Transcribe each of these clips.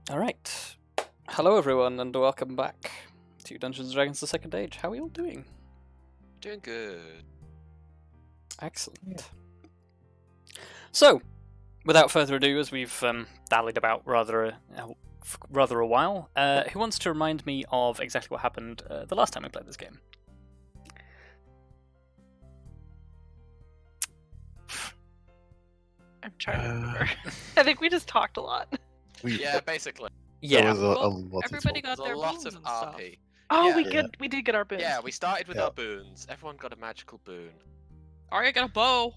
Alright. Hello everyone and welcome back to Dungeons & Dragons the Second Age. How are you all doing? Doing good. Excellent. So, without further ado, as we've dallied about rather a while, who wants to remind me of exactly what happened the last time we played this game? I'm trying to remember. I think we just talked a lot. Yeah, basically. Yeah. There was a Well, lot to everybody talk. got There's their a lot boons of and stuff. RP. Oh, Yeah. we did get our boons. Yeah, we started with Yeah. our boons. Everyone got a magical boon. Arya got a bow.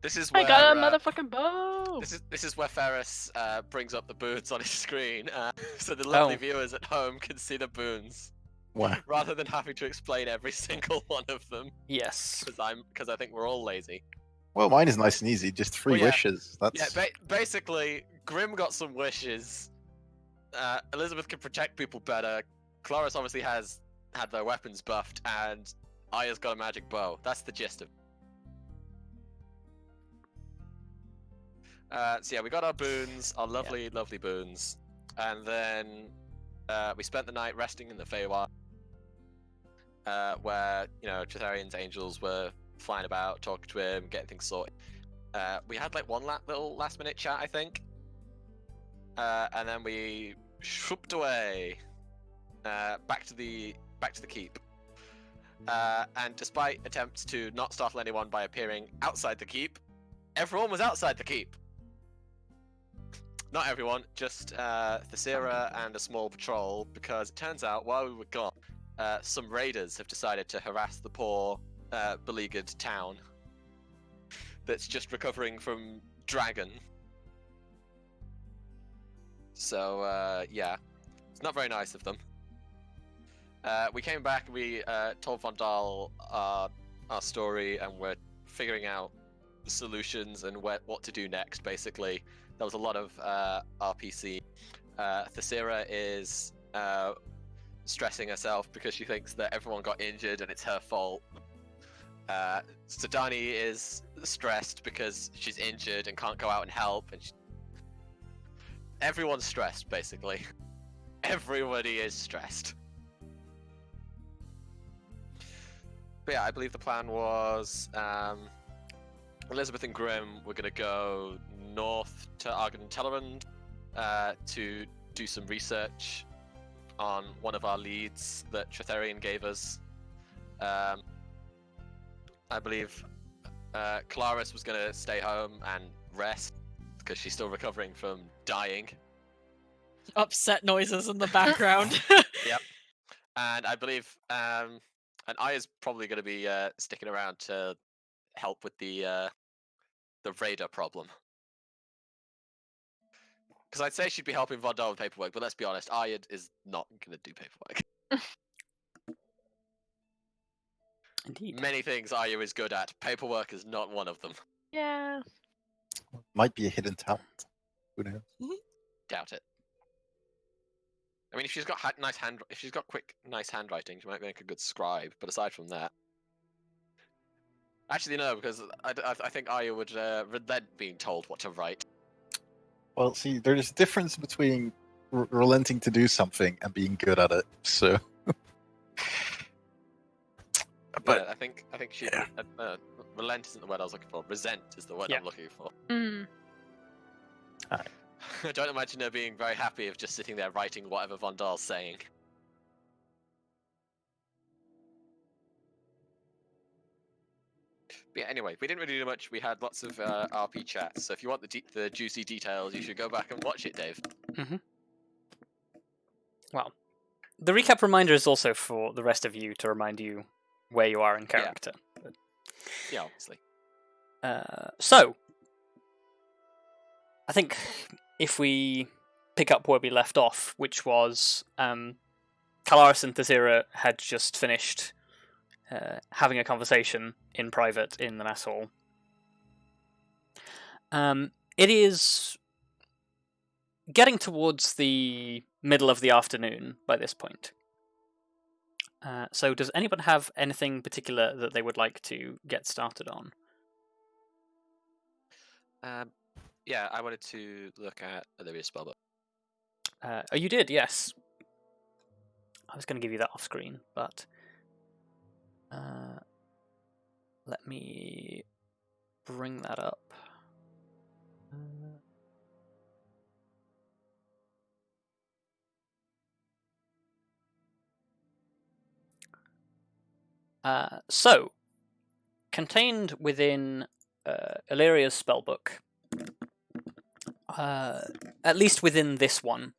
This is I where got a motherfucking bow. this is where Ferrous brings up the boons on his screen, so the lovely Oh. viewers at home can see the boons Wow. rather than having to explain every single one of them. Yes. Because I think we're all lazy. Well, mine is nice and easy. Just three Well, yeah. wishes. Yeah, That's basically, Grim got some wishes. Elizabeth can protect people better. Kelariis obviously had their weapons buffed, and Arya's got a magic bow. That's the gist of it. So yeah, we got our boons, our lovely boons, and then we spent the night resting in the Feywild, where Chetharian's angels were flying about, talking to him, getting things sorted. We had like one little last-minute chat, I think, and then we swooped away back to the keep. And despite attempts to not startle anyone by appearing outside the keep, everyone was outside the keep. Not everyone, just Tallithsyr and a small patrol, because it turns out while we were gone, some raiders have decided to harass the poor, beleaguered town that's just recovering from dragon. So, yeah, it's not very nice of them. We came back and we told Vondal our story, and we're figuring out the solutions and what to do next, basically. There was a lot of RPC. Tallithsyr is stressing herself because she thinks that everyone got injured and it's her fault. Sadani is stressed because she's injured and can't go out and help. And everyone's stressed, basically. Everybody is stressed. But yeah, I believe the plan was Elizabeth and Grim were going to go north to Agiad and Tellerand to do some research on one of our leads that Chetharian gave us. I believe Kelariis was going to stay home and rest because she's still recovering from dying. Upset noises in the background. Yep. And I believe and Arya's probably going to be sticking around to help with the raider problem. Because I'd say she'd be helping Vondal with paperwork, but let's be honest, Arya is not going to do paperwork. Indeed. Many things Arya is good at. Paperwork is not one of them. Yeah. might be a hidden talent. Who knows? Doubt it. I mean, if she's got if she's got quick, nice handwriting, she might make a good scribe. But aside from that, actually no, because I think Arya would relent being told what to write. Well, see, there's a difference between relenting to do something and being good at it. So, but Yeah, I think she relent isn't the word I was looking for. Resent is the word Yeah. I'm looking for. Mm. I don't imagine her being very happy of just sitting there writing whatever Vondal's saying. But yeah, anyway, we didn't really do much. We had lots of RP chats. So if you want the juicy details, you should go back and watch it, Dave. Well, the recap reminder is also for the rest of you to remind you where you are in character. Yeah, obviously. So, I think if we pick up where we left off, which was Kelariis and Tallithsyr had just finished having a conversation in private in the mess hall. It is getting towards the middle of the afternoon by this point. So does anyone have anything particular that they would like to get started on? Yeah, I wanted to look at Olivia's spellbook. Oh, you did, yes. I was going to give you that off screen, but let me bring that up. So, contained within Illyria's spellbook, at least within this one,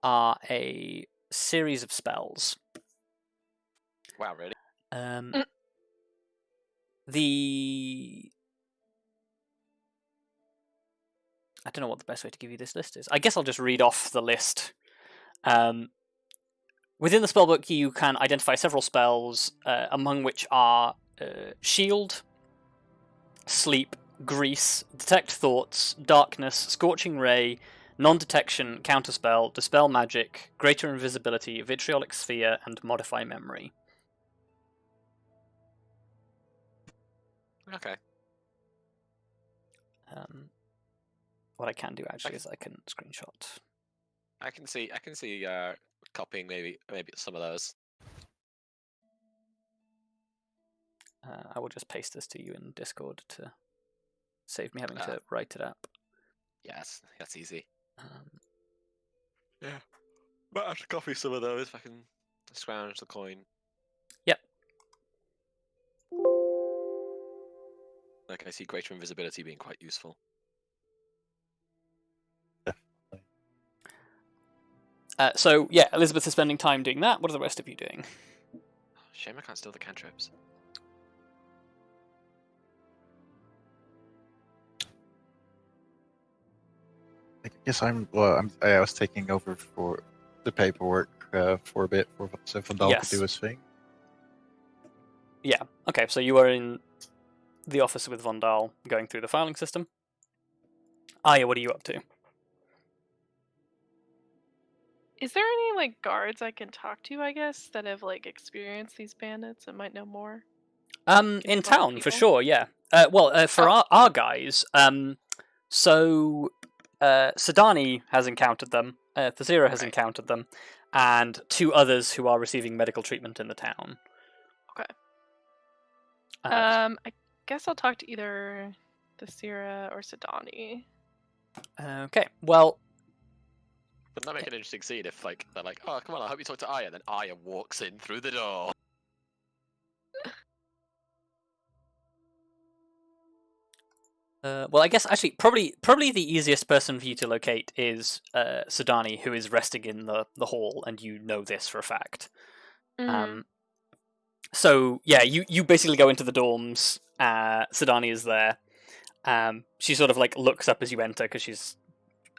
are a series of spells. Wow, really? I don't know what the best way to give you this list is. I guess I'll just read off the list. Within the spellbook, you can identify several spells, among which are Shield, Sleep, Grease, Detect Thoughts, Darkness, Scorching Ray, Non-Detection, Counterspell, Dispel Magic, Greater Invisibility, Vitriolic Sphere, and Modify Memory. Okay. What I can do actually is I can screenshot. I can see copying maybe some of those. I will just paste this to you in Discord to save me having to write it up. Yes, that's easy. Yeah. Might have to copy some of those if I can scrounge the coin. Yep. Like I see greater invisibility being quite useful. So yeah, Elizabeth is spending time doing that. What are the rest of you doing? Shame I can't steal the cantrips. I guess I was taking over for the paperwork for a bit, so Vandal could do his thing. Yeah. Okay. So you are in the office with Vandal, going through the filing system. Arya, what are you up to? Is there any like guards I can talk to, I guess, that have like experienced these bandits and might know more? In town for sure, yeah. For our guys, so Sadani has encountered them, Tallithsyr has encountered them, and 2 others who are receiving medical treatment in the town. Okay. I guess I'll talk to either Tallithsyr or Sadani. Okay, well. Wouldn't that make an interesting scene if, like, they're like, "Oh, come on, I hope you talk to Arya," then Arya walks in through the door. Well, I guess actually, probably the easiest person for you to locate is Sadani, who is resting in the hall, and you know this for a fact. So yeah, you basically go into the dorms. Sadani is there. She sort of like looks up as you enter because she's.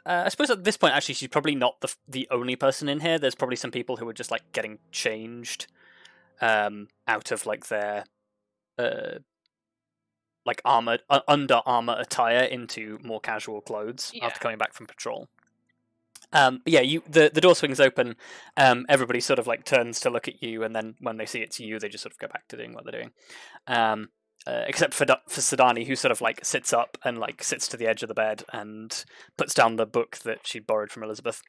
I suppose at this point, actually, she's probably not the only person in here. There's probably some people who are just like getting changed, out of like their, like armored under armor attire into more casual clothes after coming back from patrol. But yeah, the door swings open. Everybody sort of like turns to look at you, and then when they see it's you, they just sort of go back to doing what they're doing. Except for Sadani, who sort of like sits up and like sits to the edge of the bed and puts down the book that she borrowed from Elizabeth.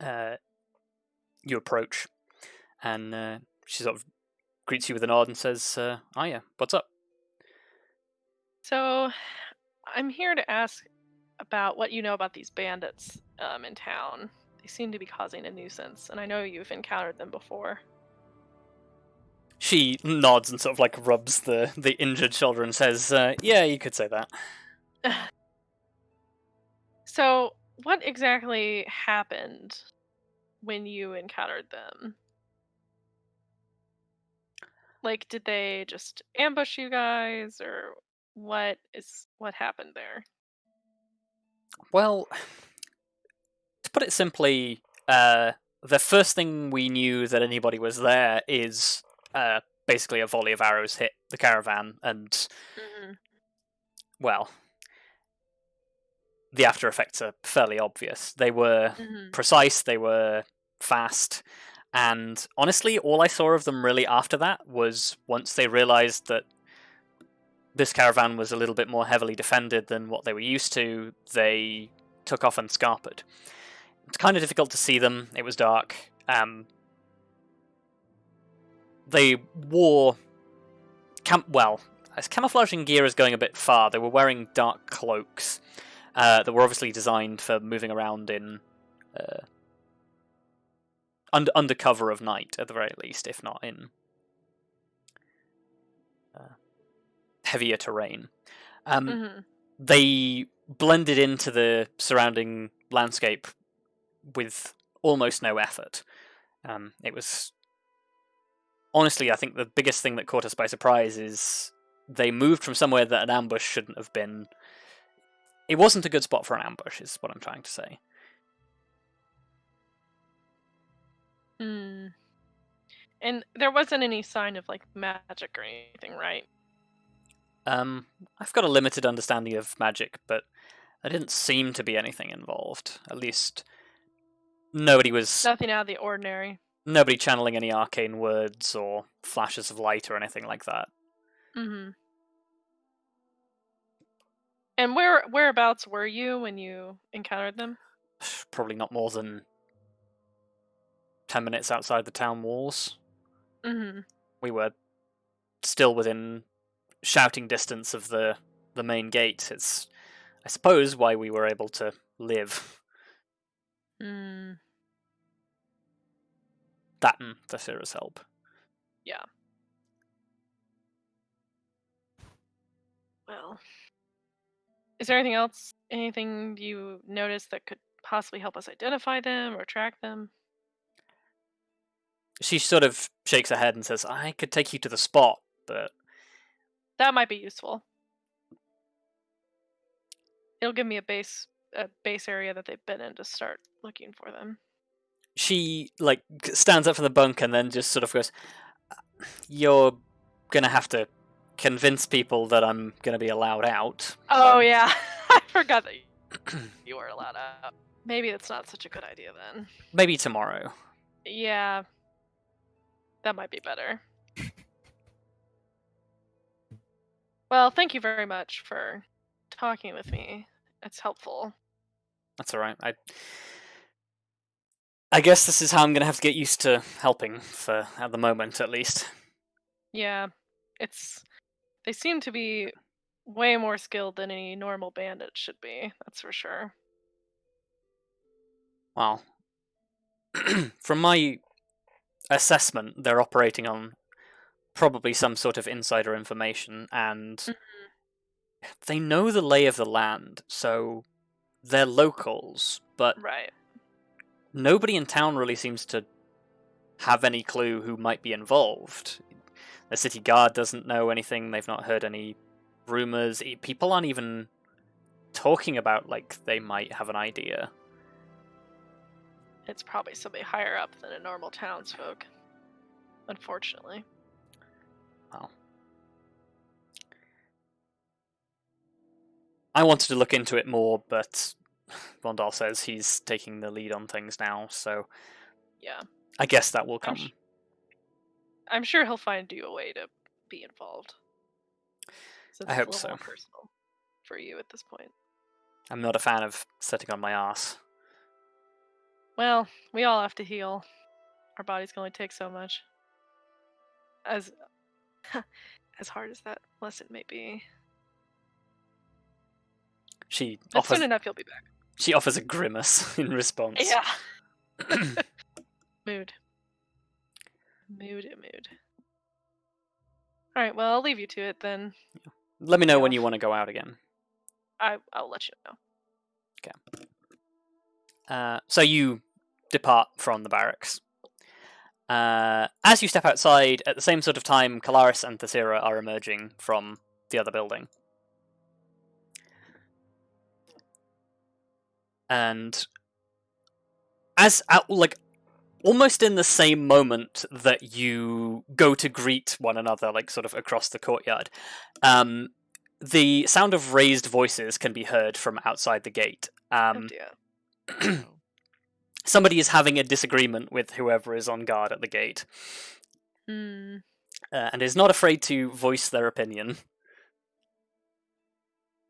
You approach, and she sort of greets you with a nod and says, "Arya, what's up?" So, I'm here to ask about what you know about these bandits in town. They seem to be causing a nuisance, and I know you've encountered them before. She nods and sort of like rubs the injured shoulder and says, "Yeah, you could say that." So, what exactly happened when you encountered them? Like, did they just ambush you guys, or what happened there? Well, to put it simply, the first thing we knew that anybody was there is basically a volley of arrows hit the caravan, and well, the after effects are fairly obvious. They were precise, they were fast, and honestly, all I saw of them really after that was once they realized that this caravan was a little bit more heavily defended than what they were used to, they took off and scarpered. It's kind of difficult to see them. It was dark. They wore as camouflaging gear is going a bit far. They were wearing dark cloaks that were obviously designed for moving around in under cover of night, at the very least, if not in heavier terrain. They blended into the surrounding landscape with almost no effort. It was... Honestly, I think the biggest thing that caught us by surprise is they moved from somewhere that an ambush shouldn't have been. It wasn't a good spot for an ambush, is what I'm trying to say. And there wasn't any sign of, like, magic or anything, right? I've got a limited understanding of magic, but there didn't seem to be anything involved. At least, nobody was... Nothing out of the ordinary. Nobody channeling any arcane words or flashes of light or anything like that. And whereabouts were you when you encountered them? Probably not more than 10 minutes outside the town walls. We were still within shouting distance of the main gate. It's, I suppose, why we were able to live. That and Tallithsyr's help. Yeah. Well, is there anything else? Anything you noticed that could possibly help us identify them or track them? She sort of shakes her head and says, I could take you to the spot, but... That might be useful. It'll give me a base area that they've been in to start looking for them. She, like, stands up from the bunk and then just sort of goes, you're gonna have to convince people that I'm gonna be allowed out. Oh, yeah. I forgot that you were allowed out. Maybe it's not such a good idea then. Maybe tomorrow. Yeah. That might be better. Well, thank you very much for talking with me. It's helpful. That's alright. I guess this is how I'm going to have to get used to helping, for at the moment, at least. Yeah. They seem to be way more skilled than any normal bandit should be, that's for sure. Well, from my assessment, they're operating on probably some sort of insider information, and they know the lay of the land, so they're locals, but right. Nobody in town really seems to have any clue who might be involved. The city guard doesn't know anything, they've not heard any rumors, people aren't even talking about, like, they might have an idea. It's probably somebody higher up than a normal townsfolk, unfortunately. Well, I wanted to look into it more, but Vondal says he's taking the lead on things now, so yeah, I guess that will come. I'm sure he'll find you a way to be involved. I hope it's a little so. more personal for you at this point. I'm not a fan of sitting on my ass. Well, we all have to heal. Our bodies can only take so much. As hard as that lesson may be. But soon enough, you'll be back. She offers a grimace in response. Yeah. Mood. Alright, well, I'll leave you to it then. Let me know when you want to go out again. I'll let you know. Okay. So you depart from the barracks. As you step outside, at the same sort of time, Kelariis and Tallithsyr are emerging from the other building. And almost in the same moment that you go to greet one another, like sort of across the courtyard, the sound of raised voices can be heard from outside the gate. Oh dear. Somebody is having a disagreement with whoever is on guard at the gate. And is not afraid to voice their opinion.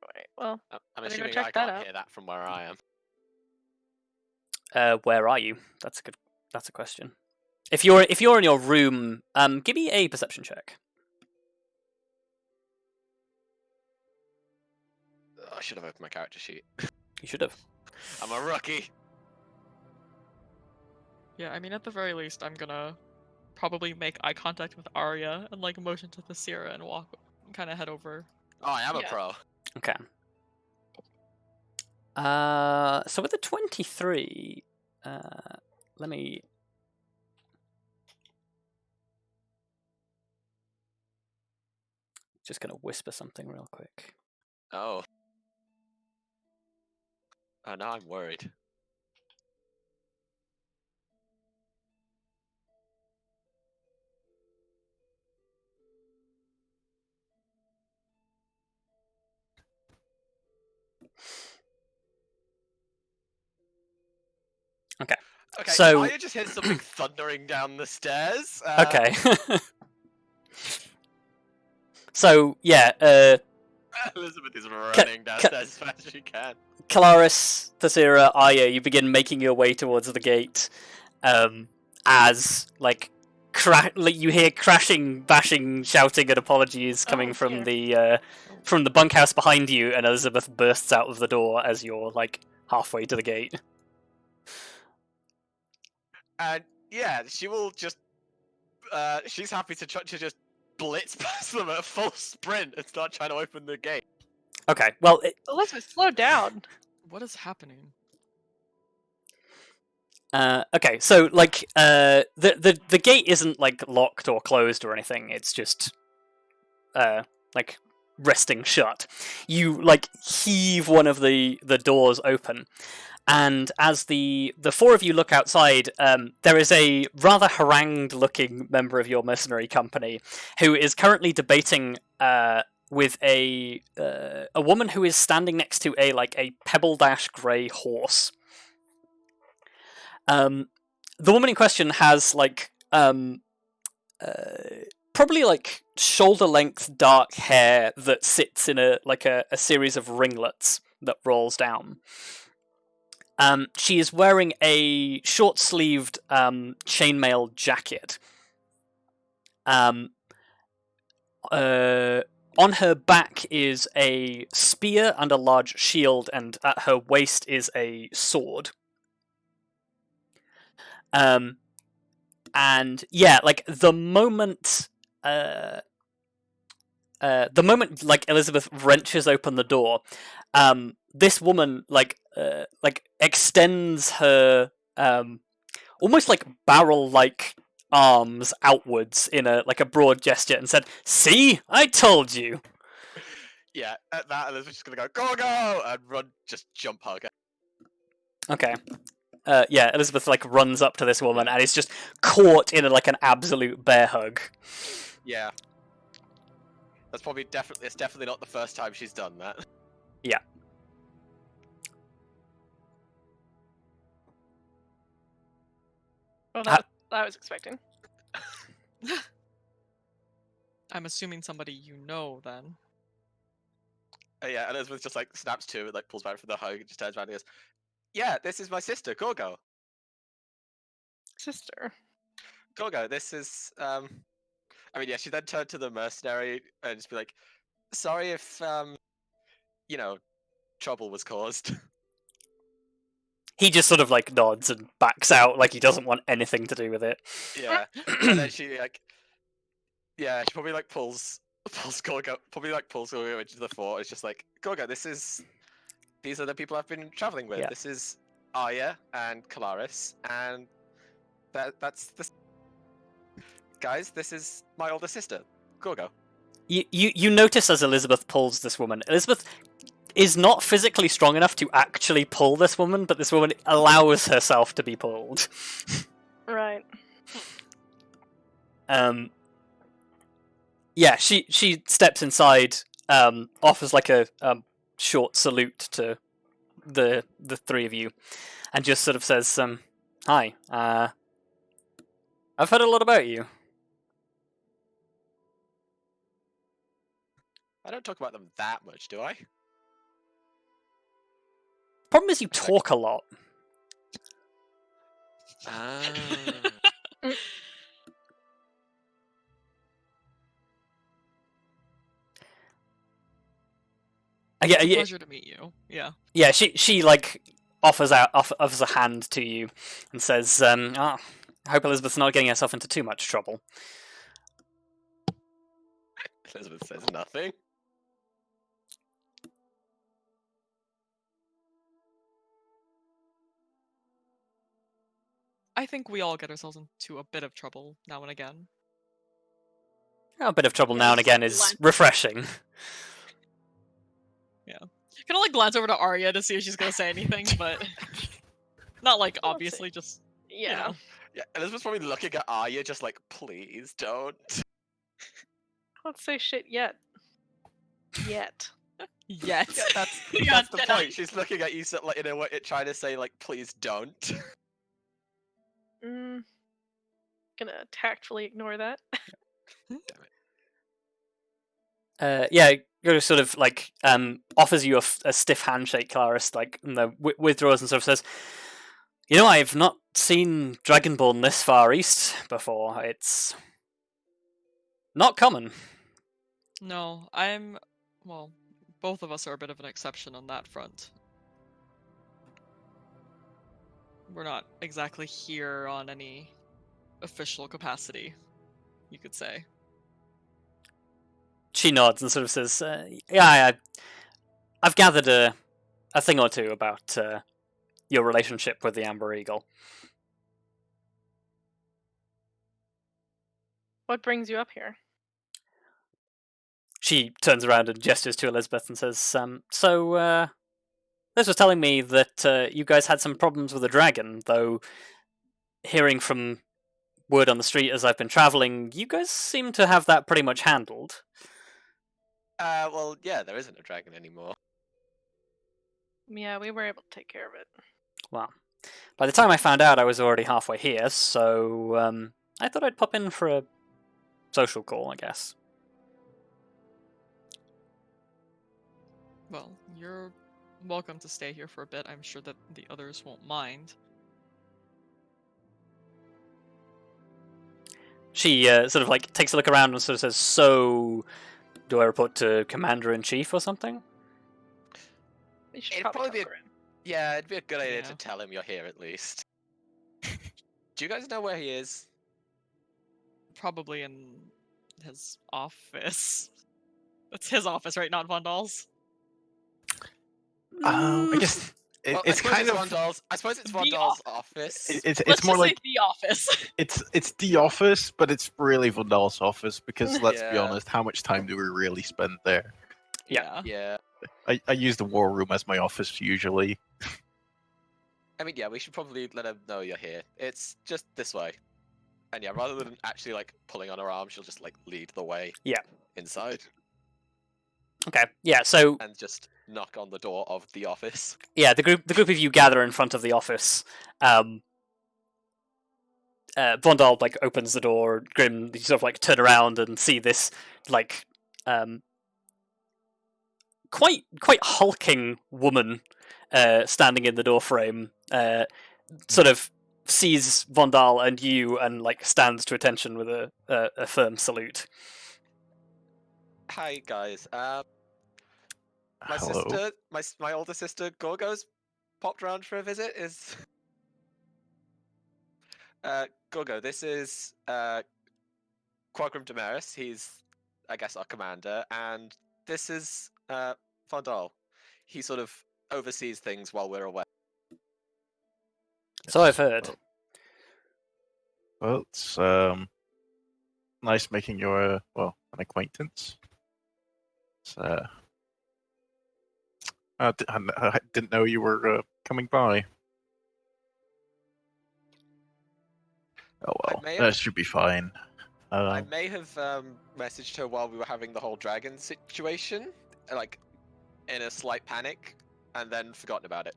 Right, well, I'm assuming I can't hear that from where I am. where are you? That's a question. If you're in your room, give me a perception check. Oh, I should have opened my character sheet. You should have. I'm a rookie. Yeah, I mean, at the very least, I'm gonna probably make eye contact with Arya and like motion to Tallithsyr and walk, kind of head over. Oh, I am a Yeah. pro. Okay. So with the 23, let me. Just gonna whisper something real quick. Oh. Oh, now I'm worried. Okay. Okay, So- Arya just heard something thundering down the stairs. Okay. So yeah, Elizabeth is running downstairs as fast as she can. Kelariis, Tallithsyr, Arya, you begin making your way towards the gate, as like you hear crashing, bashing, shouting, and apologies coming Oh, from dear. the bunkhouse behind you, and Elizabeth bursts out of the door as you're like halfway to the gate. And yeah, she will just. She's happy to try to just blitz past them at a full sprint and start trying to open the gate. Okay, well, Elizabeth, slow down. What is happening? okay, so like the gate isn't like locked or closed or anything. It's just like resting shut. You like heave one of the doors open, and as the four of you look outside, there is a rather harangued looking member of your mercenary company who is currently debating with a woman who is standing next to a pebble dash grey horse. The woman in question has probably like shoulder length dark hair that sits in a series of ringlets that rolls down. She is wearing a short sleeved chainmail jacket. On her back is a spear and a large shield, and at her waist is a sword. And yeah, like the moment like Elizabeth wrenches open the door, this woman like extends her almost like barrel-like arms outwards in a broad gesture and said, "See, I told you." Yeah, at that, Elizabeth's just gonna go, go, and run, just jump hug her. Okay. Yeah, Elizabeth runs up to this woman and is just caught in an absolute bear hug. Yeah. That's probably it's definitely not the first time she's done that. Yeah. Well, that I was expecting. I'm assuming somebody you know then. Yeah, and Elizabeth just snaps to it, pulls back from the hug, and just turns around and goes, "Yeah, this is my sister, Gorgo. Sister. Gorgo, this is I mean, yeah." She then turned to the mercenary and just be like, "Sorry if trouble was caused." He just sort of nods and backs out like he doesn't want anything to do with it. Yeah, and then she she probably pulls Gorgo, pulls Gorgo into the fort. It's just Gorgo, these are the people I've been traveling with. Yeah. This is Arya and Kelariis, and that's the guys. This is my older sister, Gorgo. You notice as Elizabeth pulls this woman, Elizabeth is not physically strong enough to actually pull this woman, but this woman allows herself to be pulled. Right. Yeah, she steps inside, offers a short salute to the three of you, and just sort of says, "Hi, I've heard a lot about you." I don't talk about them that much, do I? Problem is, you talk a lot. Ah. It's a Yeah, pleasure to meet you. Yeah. yeah. She like offers a hand to you and says, "I hope Elizabeth's not getting herself into too much trouble." Elizabeth says nothing. I think we all get ourselves into a bit of trouble now and again. A bit of trouble Yeah, now and just again is glance. refreshing. Can I like glance over to Arya to see if she's gonna say anything, but not like Let's see. obviously, just Yeah. know. Yeah, Elizabeth's probably looking at Arya just like, please don't. Don't say shit yet. Yet. Yet. Yeah, that's Yeah, that's the then point. She's looking at you, so, like, in a way, trying to say like, please don't. Gonna tactfully ignore that. Yeah, Yoda sort of like offers you a stiff handshake, Kelariis, like withdraws and sort of says, "You know, I've not seen Dragonborn this far east before. It's not common." No, well, both of us are a bit of an exception on that front. We're not exactly here on any official capacity, you could say. She nods and sort of says, "Yeah, I've gathered a thing or two about your relationship with the Amber Eagle." What brings you up here? She turns around and gestures to Elizabeth and says, "So, Liz was telling me that you guys had some problems with a dragon, though hearing from word on the street as I've been traveling, you guys seem to have that pretty much handled." Well, yeah, there isn't a dragon anymore. Yeah, we were able to take care of it. Well, by the time I found out, I was already halfway here, so I thought I'd pop in for a social call, I guess. Well, you're welcome to stay here for a bit. I'm sure that the others won't mind. She sort of like takes a look around and sort of says, "So, do I report to Commander-in-Chief or something?" We should It'd probably be cover him. Yeah, it'd be a good idea Yeah. to tell him you're here at least. Do you guys know where he is? Probably in his office. It's his office, right? Not Vondal's. I guess Well, it's kind of Vondal's. I suppose it's The Vondal's office. it's Let's more just like say the office. it's the office, but it's really Vandal's office because let's be Yeah. honest, how much time do we really spend there? Yeah. Yeah. I use the war room as my office usually. I mean, yeah, we should probably let him know you're here. It's just this way. And yeah, rather than actually like pulling on her arm, she'll just like lead the way. Yeah. Inside Okay, yeah. So and just knock on the door of the office. yeah, the group of you gather in front of the office. Vondal like opens the door. Grim, you sort of like turn around and see this like quite hulking woman standing in the doorframe. Sort of sees Vondal and you and like stands to attention with a firm salute. Hi guys. My Hello. sister, my older sister Gorgo's popped around for a visit. Is Gorgo? This is Quagrim Daemaris. He's, I guess, our commander, and this is Vondal. He sort of oversees things while we're away. So I've heard. Well, it's nice making your an acquaintance. It's, I didn't know you were coming by. Oh well, that should be fine. I may have messaged her while we were having the whole dragon situation, like in a slight panic, and then forgotten about it.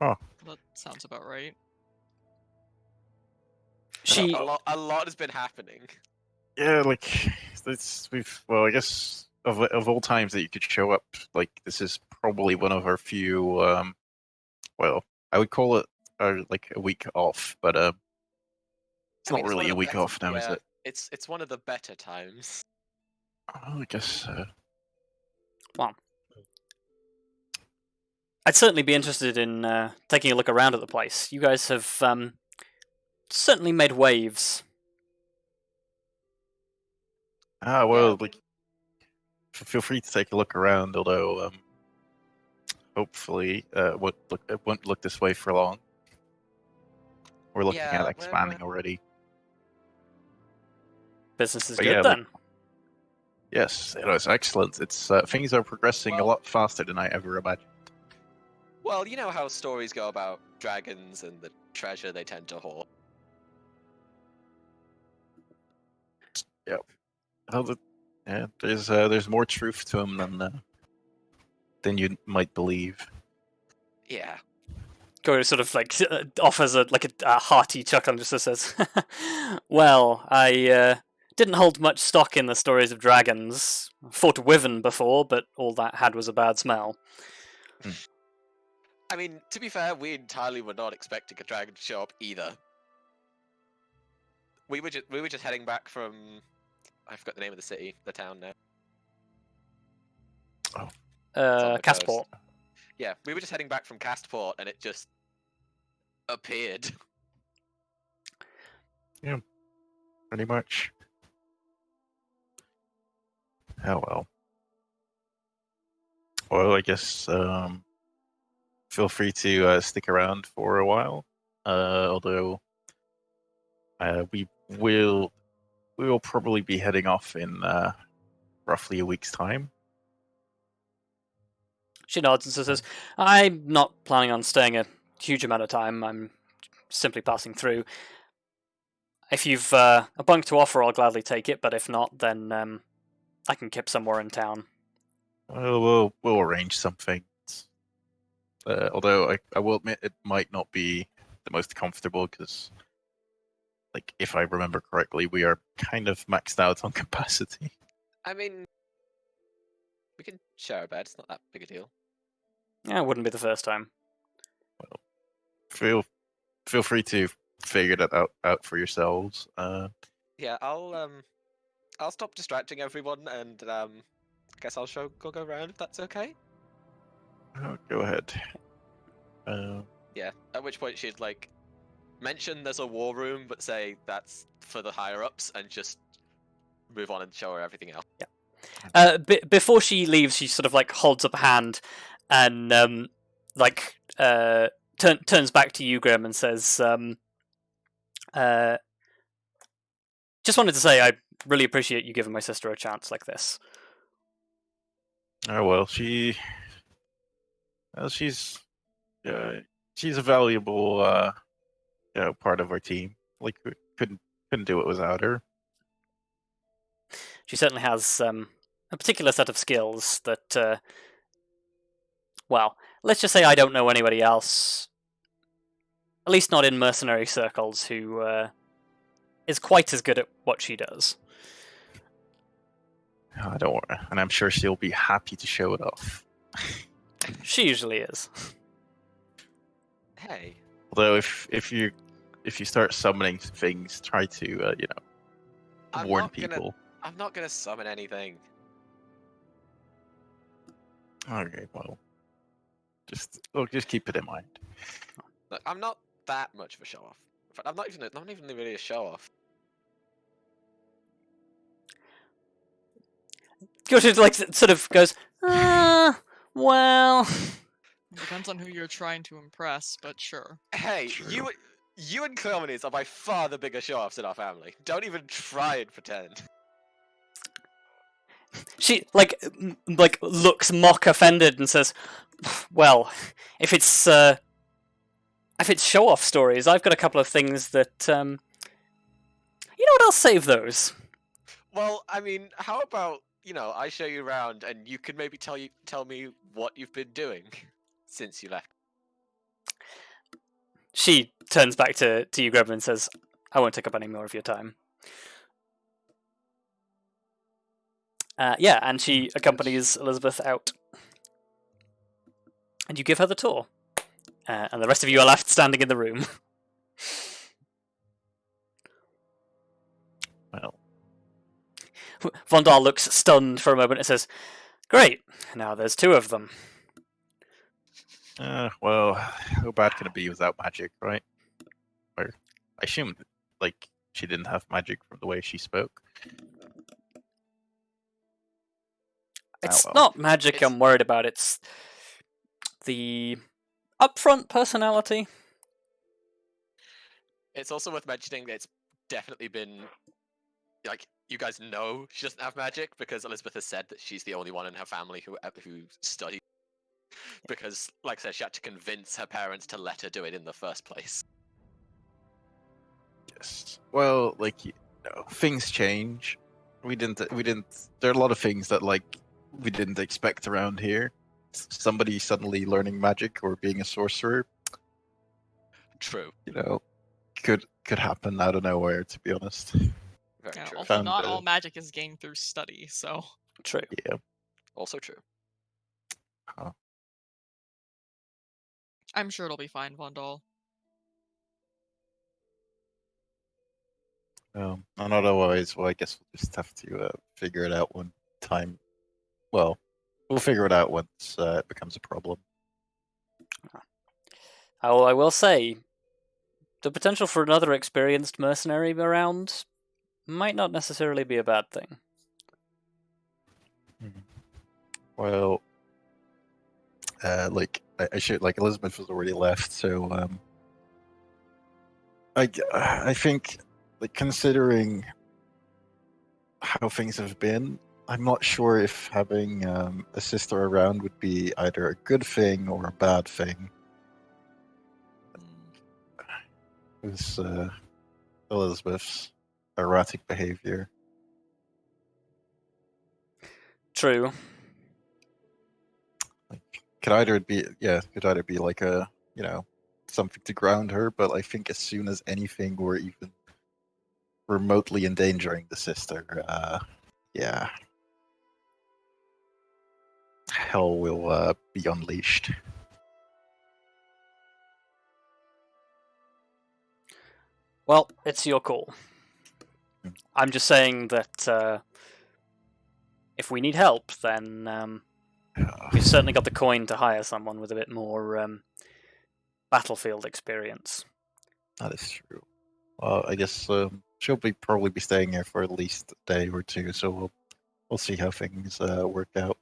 Oh, That sounds about right. She A lot has been happening. yeah, like I guess of all times that you could show up, like this is probably one of our few. I would call it like a week off, but it's I mean, not really one of a the week better- off now, is yeah, it? It's one of the better times. Oh, I guess. Well, I'd certainly be interested in taking a look around at the place. You guys have certainly made waves. Well, like, feel free to take a look around. Although, hopefully, it won't look this way for long. We're looking Yeah, at expanding already. Business is But good yeah, then. Yes, it's excellent. It's things are progressing a Well- lot faster than I ever imagined. Well, you know how stories go about dragons and the treasure they tend to hoard. Yeah, there's more truth to them than you might believe. Yeah. Go sort of like offers a hearty chuckle and just says, "Well, I didn't hold much stock in the stories of dragons. Fought a wyvern before, but all that had was a bad smell." I mean, to be fair, we entirely were not expecting a dragon to show up either. We were just heading back from, I forgot the name of the city, the town now. It's on the coast. Castport. Yeah, we were just heading back from Castport, and it just appeared. Pretty much. Oh well. Well, I guess feel free to stick around for a while. Although we will probably be heading off in roughly a week's time. She nods and says, "I'm not planning on staying a huge amount of time. I'm simply passing through. If you've a bunk to offer, I'll gladly take it. But if not, then I can kip somewhere in town." We'll arrange something. Although I will admit it might not be the most comfortable because, like, if I remember correctly, we are kind of maxed out on capacity. I mean, we can share a bed. It's not that big a deal. Yeah, it wouldn't be the first time. Feel free to figure that out for yourselves. Yeah, I'll stop distracting everyone, and I guess I'll go around if that's okay. Go ahead. Yeah. At which point she'd like mention there's a war room, but say that's for the higher ups, and just move on and show her everything else. Before she leaves, she sort of like holds up a hand and turns back to you, Grim, and says, "Just wanted to say I really appreciate you giving my sister a chance like this." Oh well, she's a valuable part of our team. Like, we couldn't do it without her. She certainly has a particular set of skills that, well, let's just say I don't know anybody else, at least not in mercenary circles, who is quite as good at what she does. I don't worry, and I'm sure she'll be happy to show it off. She usually is. Hey. Although if you start summoning things, try to warn people. I'm not gonna summon anything. Okay, well, just keep it in mind. Look, I'm not that much of a show off. In fact, I'm not even really a show off. Gosha like sort of goes, well. Depends on who you're trying to impress, but sure. Hey, True. you and Cleomenes are by far the bigger show offs in our family. Don't even try and pretend. She like looks mock offended and says, "Well, if it's show off stories, I've got a couple of things that you know what? I'll save those." Well, I mean, how about I show you around and you can maybe tell me what you've been doing since you left. She turns back to you, Grevin, and says, "I won't take up any more of your time." Yeah, and she accompanies Elizabeth out. And you give her the tour. And the rest of you are left standing in the room. Well, Vondar looks stunned for a moment and says, "Great, now there's 2 of them." well, how bad can it be without magic, right? Or I assume, like, she didn't have magic from the way she spoke. It's well. not magic It's- I'm worried about, it's the upfront personality. It's also worth mentioning that it's definitely been like you guys know she doesn't have magic because Elizabeth has said that she's the only one in her family who studied. Because, like I said, she had to convince her parents to let her do it in the first place. Yes. Well, like, things change. We didn't. There are a lot of things that, like, we didn't expect around here. Somebody suddenly learning magic or being a sorcerer, True. could happen out of nowhere. To be honest. Very Yeah, true. also, Found not the- all magic is gained through study, so True. Yeah. Also true. I'm sure it'll be fine, Vondal. And otherwise, well, I guess we'll just have to figure it out one time. Well, we'll figure it out once it becomes a problem. I will say, the potential for another experienced mercenary around might not necessarily be a bad thing. Well, like I should, like, Elizabeth was already left, so I think, like, considering how things have been, I'm not sure if having a sister around would be either a good thing or a bad thing. Because Elizabeth's erratic behavior. True. Could either be like a, something to ground her, but I think as soon as anything were even remotely endangering the sister, yeah, hell will be unleashed. Well, it's your call. I'm just saying that if we need help, then we've certainly got the coin to hire someone with a bit more battlefield experience. That is true. Well, I guess she'll probably be staying here for at least a day or two, so we'll see how things work out.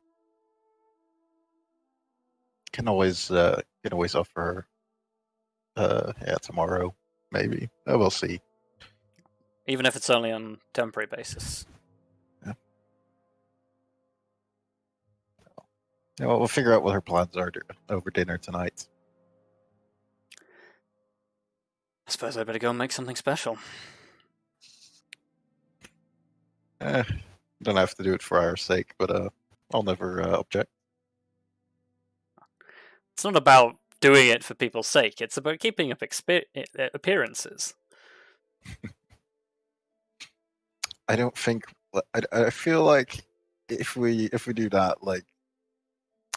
Can always offer her tomorrow, maybe. We'll see. Even if it's only on temporary basis. Yeah, well, we'll figure out what her plans are over dinner tonight. I suppose I better go and make something special. Don't have to do it for our sake, but I'll never object. It's not about doing it for people's sake, it's about keeping up appearances. I don't think. I feel like if we do that, like,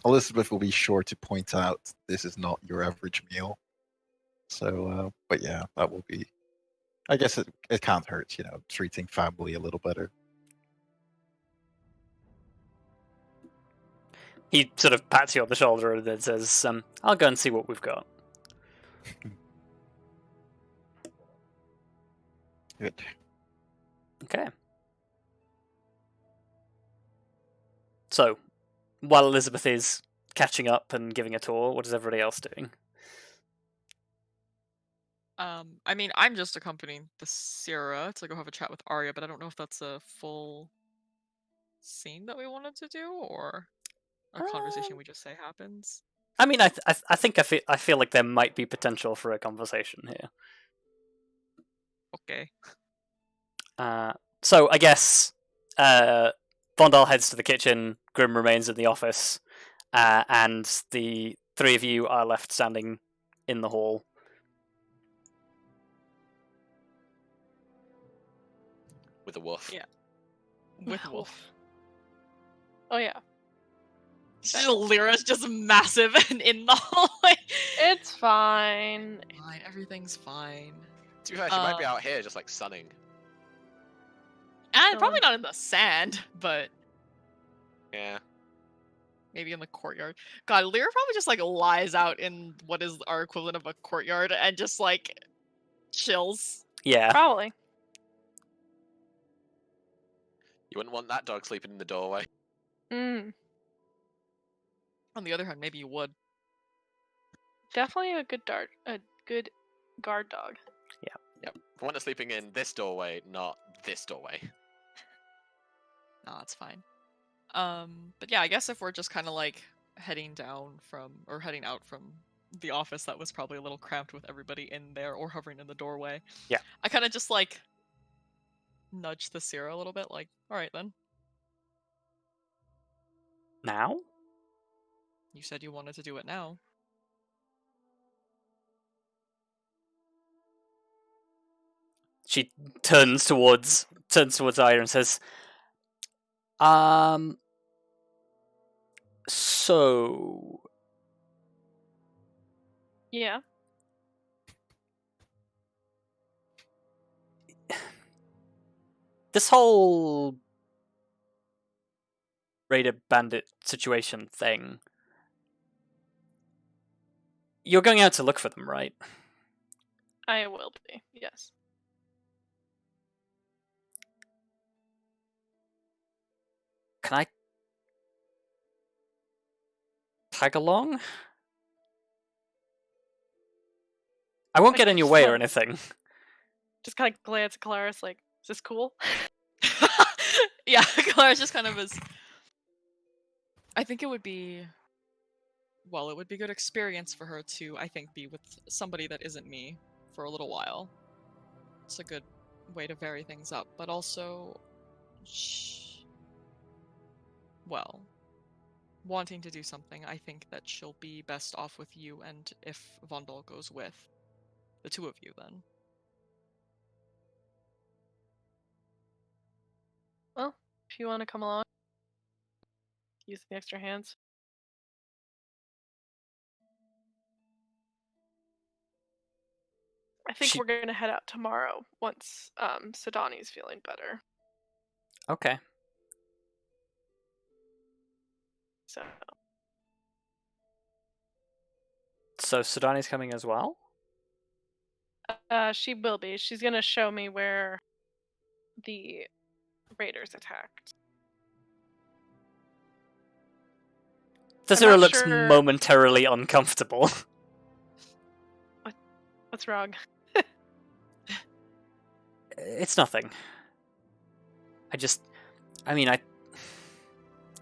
Elizabeth will be sure to point out this is not your average meal. So, but yeah, that will be. I guess it can't hurt, treating family a little better. He sort of pats you on the shoulder and then says, "I'll go and see what we've got." Good. Okay. So, while Elizabeth is catching up and giving a tour, what is everybody else doing? I mean, I'm just accompanying the Sierra to go have a chat with Arya, but I don't know if that's a full scene that we wanted to do, or a conversation we just say happens. I mean, I feel like there might be potential for a conversation here. Okay. So I guess Vondal heads to the kitchen, Grim remains in the office, and the 3 of you are left standing in the hall. With a wolf. Yeah. With Wolf. Oh yeah. Lyra's just massive and in the hallway. It's fine. Fine, everything's fine. To be fair, she might be out here just like sunning. And probably not in the sand, but Yeah. maybe in the courtyard. God, Lyra probably just like lies out in what is our equivalent of a courtyard and just like chills. Yeah. Probably. You wouldn't want that dog sleeping in the doorway. Mm. On the other hand, maybe you would. Definitely a good guard dog. Yep. I want her sleeping in this doorway, not this doorway. No, it's fine. But yeah, I guess if we're just kind of like heading out from the office that was probably a little cramped with everybody in there or hovering in the doorway. Yeah. I kind of just like nudge the Sierra a little bit, like, all right then. Now? You said you wanted to do it now. She turns towards Arya and says, so Yeah. this whole Raider Bandit situation thing, you're going out to look for them, right? I will be, yes. Can I tag along? I won't get in your way or anything. Just kind of glance at Kelariis like, is this cool? Yeah, Kelariis just kind of is. I think it would be good experience for her to, I think, be with somebody that isn't me for a little while. It's a good way to vary things up, but also, well, wanting to do something, I think that she'll be best off with you, and if Vondel goes with the two of you, then. Well, if you want to come along, use the extra hands. I think we're going to head out tomorrow once Sidani's feeling better. Okay. So Sidani's coming as well? She will be. She's going to show me where the raiders attacked. Tallithsyr looks momentarily uncomfortable. What's wrong? It's nothing.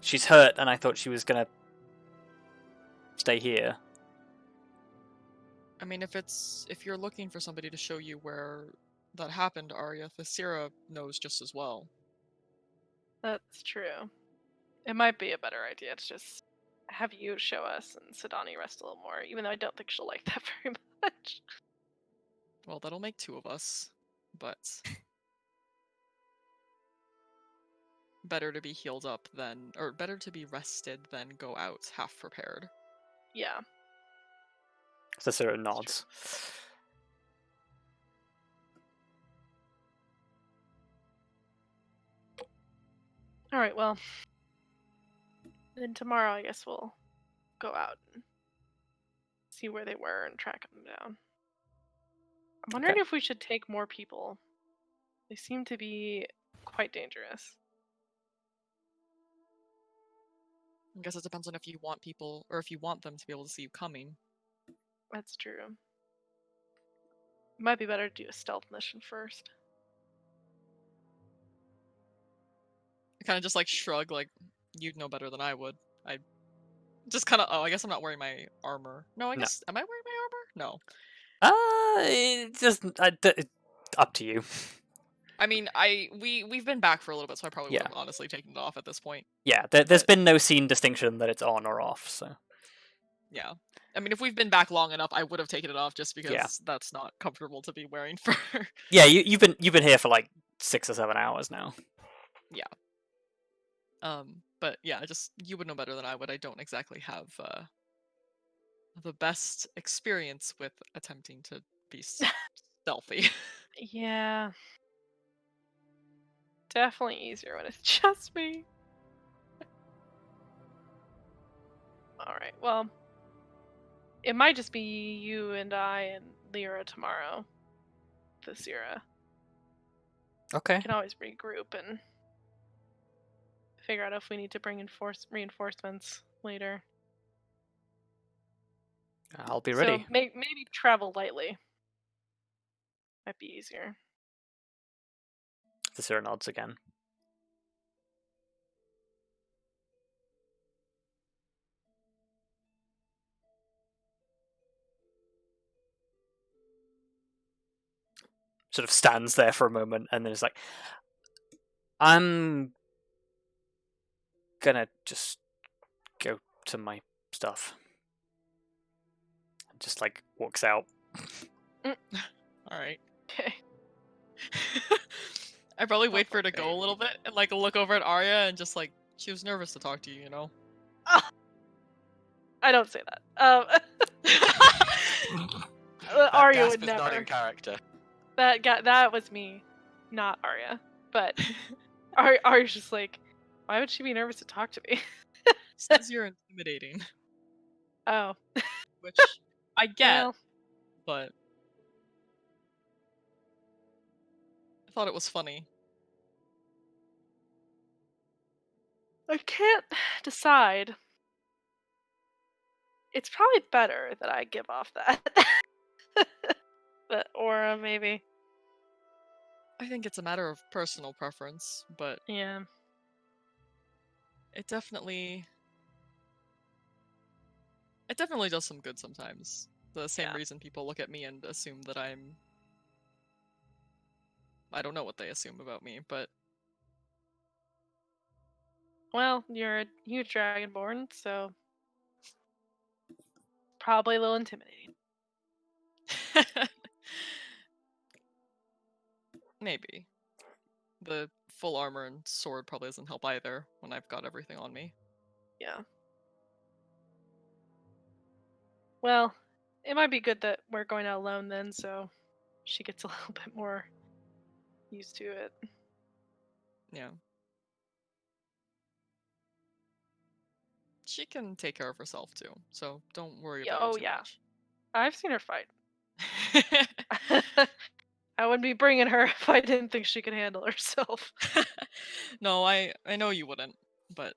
She's hurt, and I thought she was gonna stay here. I mean, if you're looking for somebody to show you where that happened, Arya, Tallithsyr knows just as well. That's true. It might be a better idea to just have you show us and Sidani rest a little more, even though I don't think she'll like that very much. Well, that'll make two of us, but better to be healed up better to be rested than go out half prepared. Yeah. Tallithsyr nods. Alright, well. Then tomorrow I guess we'll go out and see where they were and track them down. I'm wondering if we should take more people. They seem to be quite dangerous. I guess it depends on if you want people, or if you want them to be able to see you coming. That's true. It might be better to do a stealth mission first. I kind of just like shrug, like, you'd know better than I would. I just kind of, I guess I'm not wearing my armor. No, I guess, am I wearing my armor? No. It doesn't. Up to you. I mean, we've been back for a little bit, so I probably would have honestly taken it off at this point. Yeah, there's been no scene distinction that it's on or off, so. Yeah. I mean, if we've been back long enough, I would have taken it off just because that's not comfortable to be wearing for. Yeah, you've been here for like 6 or 7 hours now. Yeah. But yeah, just you would know better than I would. I don't exactly have the best experience with attempting to be stealthy. Yeah. Definitely easier when it's just me. Alright, well. It might just be you and I and Lyra tomorrow. The Sierra. Okay. We can always regroup and figure out if we need to bring in reinforcements later. I'll be So ready. maybe travel lightly. Might be easier. The Sir nods again. Sort of stands there for a moment and then is like, I'm gonna just go to my stuff. And just like walks out. Alright. Okay. I probably wait for her to Okay. go a little bit and like look over at Arya and just like she was nervous to talk to you, you know? I don't say that. That Arya gasp would is not never. in character. That was me, not Arya. But Arya's just like, why would she be nervous to talk to me? Says you're intimidating, Oh, which I get, well, but I thought it was funny. I can't decide. It's probably better that I give off that. That aura, maybe. I think it's a matter of personal preference, but Yeah. it definitely does some good sometimes. The same Yeah. reason people look at me and assume that I don't know what they assume about me, but Well, you're a huge dragonborn, so probably a little intimidating. maybe. The full armor and sword probably doesn't help either when I've got everything on me. Yeah. Well, it might be good that we're going out alone then, so she gets a little bit more used to it. Yeah. She can take care of herself too, so don't worry about her Oh too yeah, much. I've seen her fight. I wouldn't be bringing her if I didn't think she could handle herself. No, I know you wouldn't, but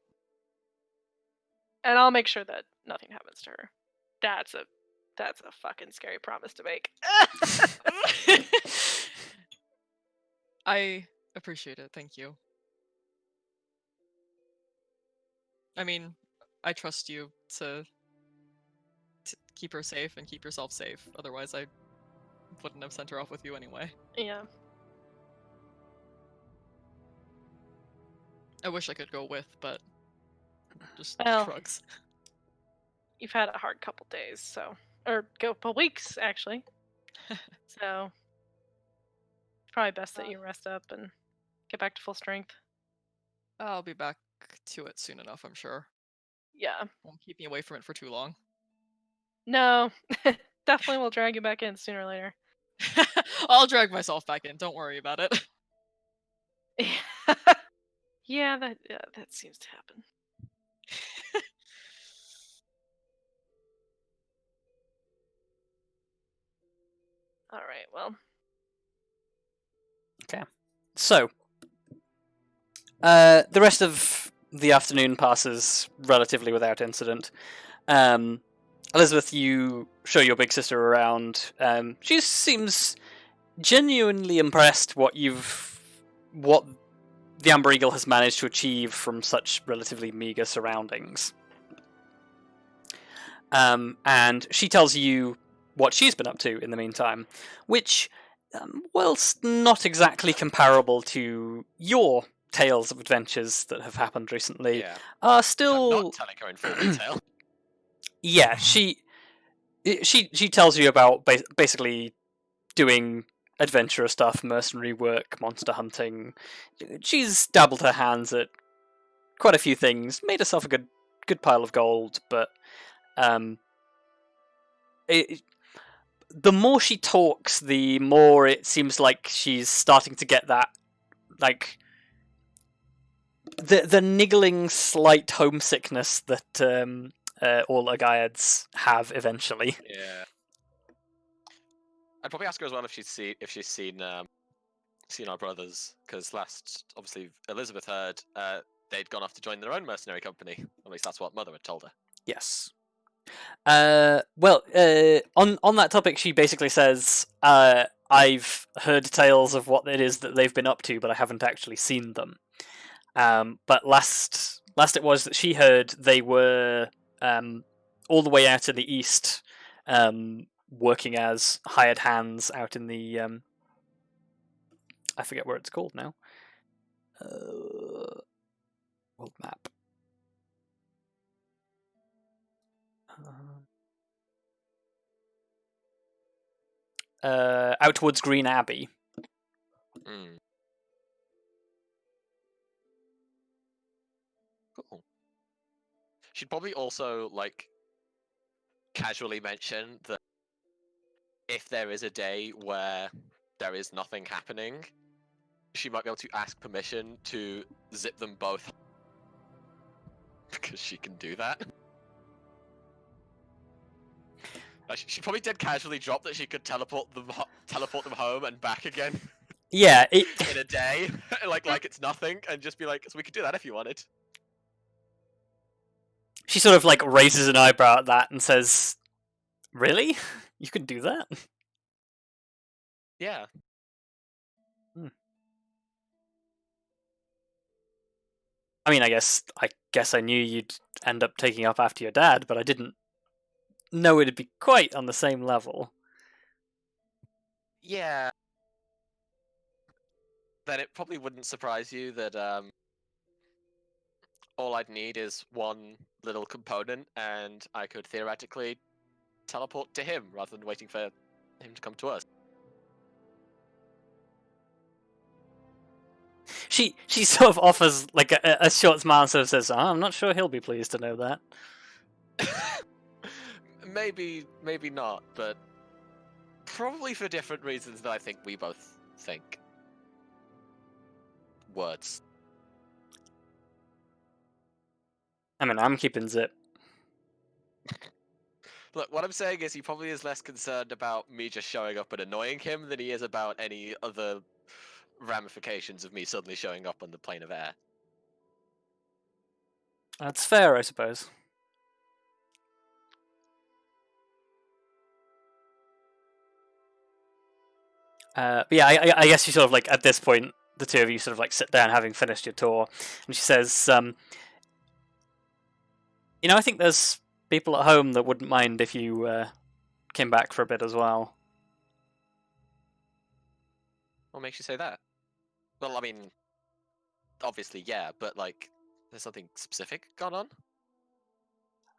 And I'll make sure that nothing happens to her. That's a fucking scary promise to make. I appreciate it. Thank you. I mean, I trust you to keep her safe and keep yourself safe. Otherwise, I wouldn't have sent her off with you anyway. Yeah. I wish I could go with, but just Well. shrugs. You've had a hard couple days, so or couple weeks actually. So it's probably best that you rest up and get back to full strength. I'll be back to it soon enough, I'm sure. Yeah. Won't keep me away from it for too long. No, definitely will drag you back in sooner or later. I'll drag myself back in. Don't worry about it. Yeah, that seems to happen. All right, well. Okay. So, the rest of the afternoon passes relatively without incident. Elizabeth, you show your big sister around. She seems genuinely impressed what the Amber Eagle has managed to achieve from such relatively meager surroundings. And she tells you what she's been up to in the meantime, which, whilst not exactly comparable to your tales of adventures that have happened recently, Yeah. are I'm still... not telling her in full detail. Yeah, she tells you about basically doing adventurous stuff, mercenary work, monster hunting. She's dabbled her hands at quite a few things, made herself a good pile of gold, but the more she talks, the more it seems like she's starting to get that, like, the niggling slight homesickness that all Agiads have eventually. Yeah. I'd probably ask her as well if she's seen our brothers, because last, obviously, Elizabeth heard they'd gone off to join their own mercenary company. At least that's what Mother had told her. Yes. Well, on that topic, she basically says, I've heard tales of what it is that they've been up to, but I haven't actually seen them. But last it was that she heard they were all the way out in the east, working as hired hands out in the I forget where it's called now. World map. Out towards Green Abbey. Mm. Cool. She'd probably also, like, casually mention that if there is a day where there is nothing happening, she might be able to ask permission to zip them both, because she can do that. She probably did casually drop that she could teleport them home and back again. Yeah, in a day, like it's nothing, and just be like, so we could do that if you wanted. She sort of like raises an eyebrow at that and says, "Really? You could do that?" Yeah. I mean, I guess I knew you'd end up taking up after your dad, but I didn't know it'd be quite on the same level. Yeah. Then it probably wouldn't surprise you that all I'd need is one little component, and I could theoretically teleport to him rather than waiting for him to come to us. She sort of offers like a short smile and sort of says, I'm not sure he'll be pleased to know that. Maybe not, but probably for different reasons that I think we both think. Words. I mean, I'm keeping zip. Look, what I'm saying is he probably is less concerned about me just showing up and annoying him than he is about any other ramifications of me suddenly showing up on the plane of air. That's fair, I suppose. But yeah, I guess you sort of like, at this point, the two of you sort of like sit down having finished your tour, and she says, I think there's people at home that wouldn't mind if you came back for a bit as well. What makes you say that? Well, I mean, obviously, yeah, but like, there's something specific gone on?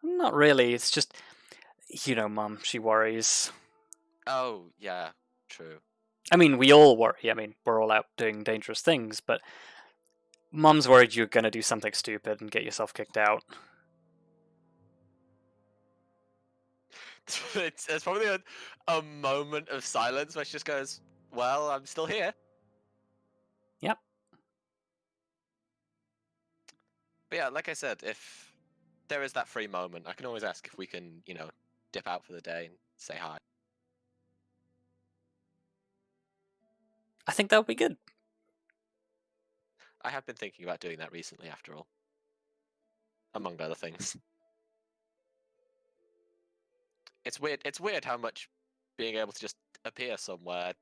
Not really, it's just, Mum, she worries. Oh, yeah, true. I mean, we all worry. I mean, we're all out doing dangerous things, but Mum's worried you're going to do something stupid and get yourself kicked out. It's probably a moment of silence where she just goes, well, I'm still here. Yep. But yeah, like I said, if there is that free moment, I can always ask if we can, dip out for the day and say hi. I think that would be good. I have been thinking about doing that recently, after all. Among other things. It's weird how much being able to just appear somewhere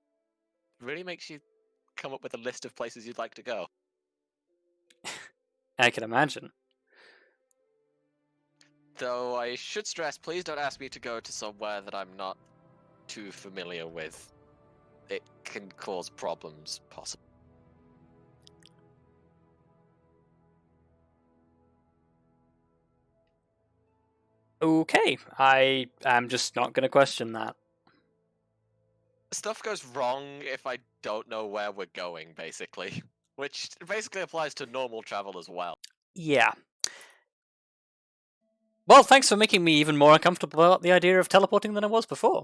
really makes you come up with a list of places you'd like to go. I can imagine. Though I should stress, please don't ask me to go to somewhere that I'm not too familiar with. It can cause problems, possibly. Okay, I am just not going to question that. Stuff goes wrong if I don't know where we're going, basically. Which basically applies to normal travel as well. Yeah. Well, thanks for making me even more uncomfortable about the idea of teleporting than I was before.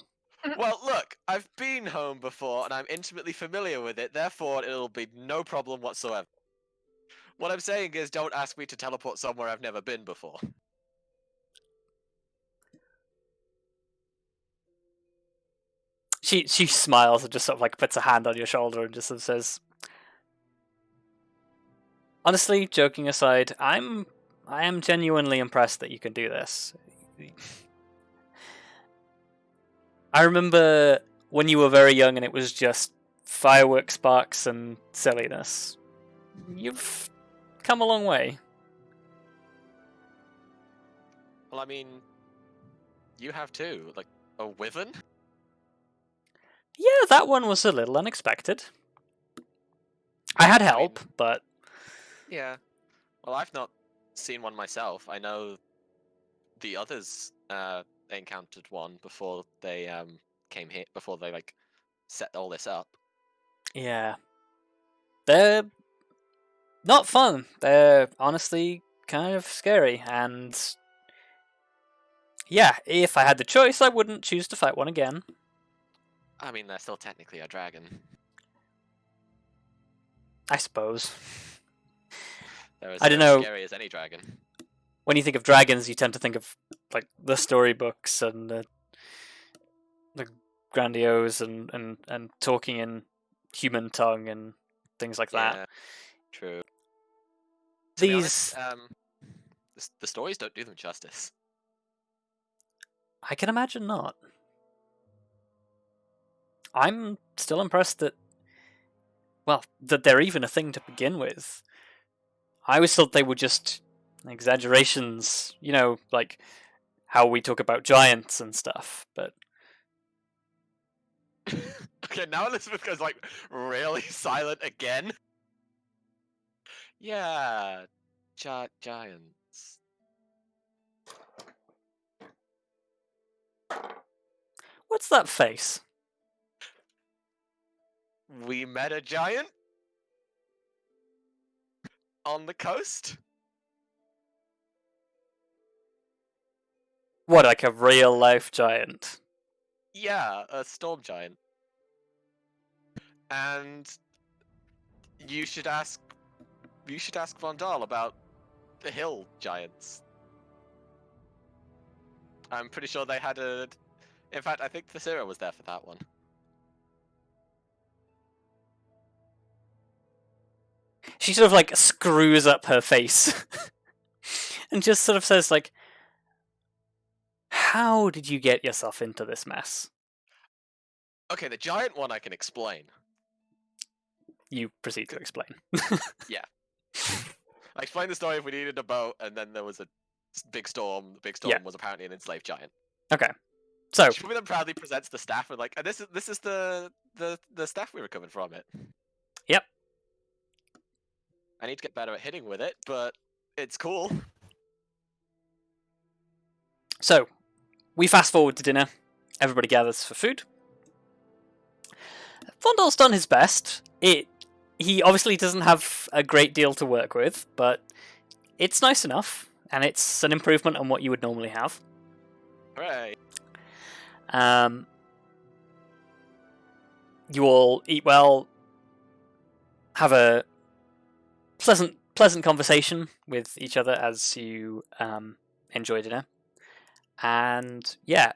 Well, look, I've been home before and I'm intimately familiar with it, therefore it'll be no problem whatsoever. What I'm saying is, don't ask me to teleport somewhere I've never been before. She smiles and just sort of like puts a hand on your shoulder and just sort of says, honestly, joking aside, I am genuinely impressed that you can do this. I remember when you were very young and it was just fireworks, sparks, and silliness. You've come a long way. Well, I mean, you have too. Like, a wyvern? Yeah, that one was a little unexpected. I had help, but... Yeah. Well, I've not seen one myself. I know the others encountered one before they came here, before they, like, set all this up. Yeah. They're not fun. They're honestly kind of scary, and... yeah, if I had the choice, I wouldn't choose to fight one again. I mean, they're still technically a dragon. I suppose. They're as I don't know. Scary as any dragon. When you think of dragons, you tend to think of like the storybooks and the grandiose and talking in human tongue and things like that. Yeah, true. To be These, honest, the stories don't do them justice. I can imagine not. I'm still impressed that, well, that they're even a thing to begin with. I always thought they were just exaggerations, you know, like how we talk about giants and stuff, but... Okay, now Elizabeth goes, like, really silent again. Yeah, giants. What's that face? We met a giant on the coast. What, like a real-life giant? Yeah, a storm giant. And you should ask Vondal about the hill giants. I'm pretty sure they had a... In fact, I think Tallithsyr was there for that one. She sort of like screws up her face and just sort of says like, how did you get yourself into this mess? Okay, the giant one I can explain. You proceed to explain. I explained the story if we needed a boat, and then there was a big storm. The big storm Yeah. was apparently an enslaved giant. Okay. So, She then proudly presents the staff with like, and this is the staff we recovered from it. Yep. I need to get better at hitting with it, but it's cool. so we fast forward to dinner. Everybody gathers for food. Vondal's done his best. He obviously doesn't have a great deal to work with, but it's nice enough, and it's an improvement on what you would normally have. Hooray! You all eat well, have a pleasant conversation with each other as you enjoy dinner, and yeah,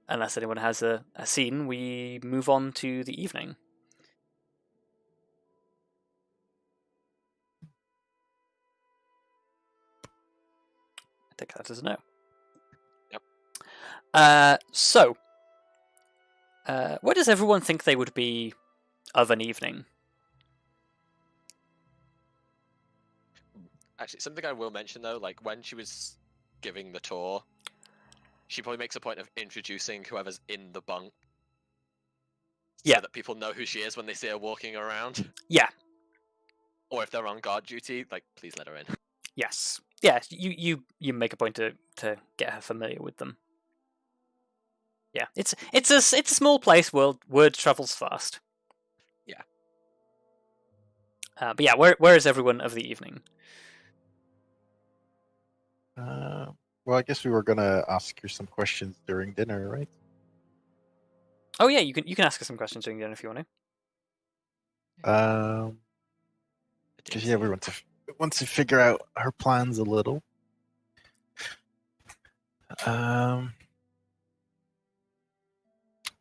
unless anyone has a scene, we move on to the evening. I take that as a no. Yep. So, where does everyone think they would be of an evening? Actually, something I will mention though, like when she was giving the tour, she probably makes a point of introducing whoever's in the bunk. Yeah. So that people know who she is when they see her walking around. Yeah. Or if they're on guard duty, like, please let her in. Yes. Yeah, you make a point to get her familiar with them. Yeah, it's a small place. Word travels fast. Yeah. But yeah, where is everyone of the evening? Well, I guess we were gonna ask you some questions during dinner, right? Oh yeah, you can ask us some questions during dinner if you want to. Because yeah, we want to figure out her plans a little.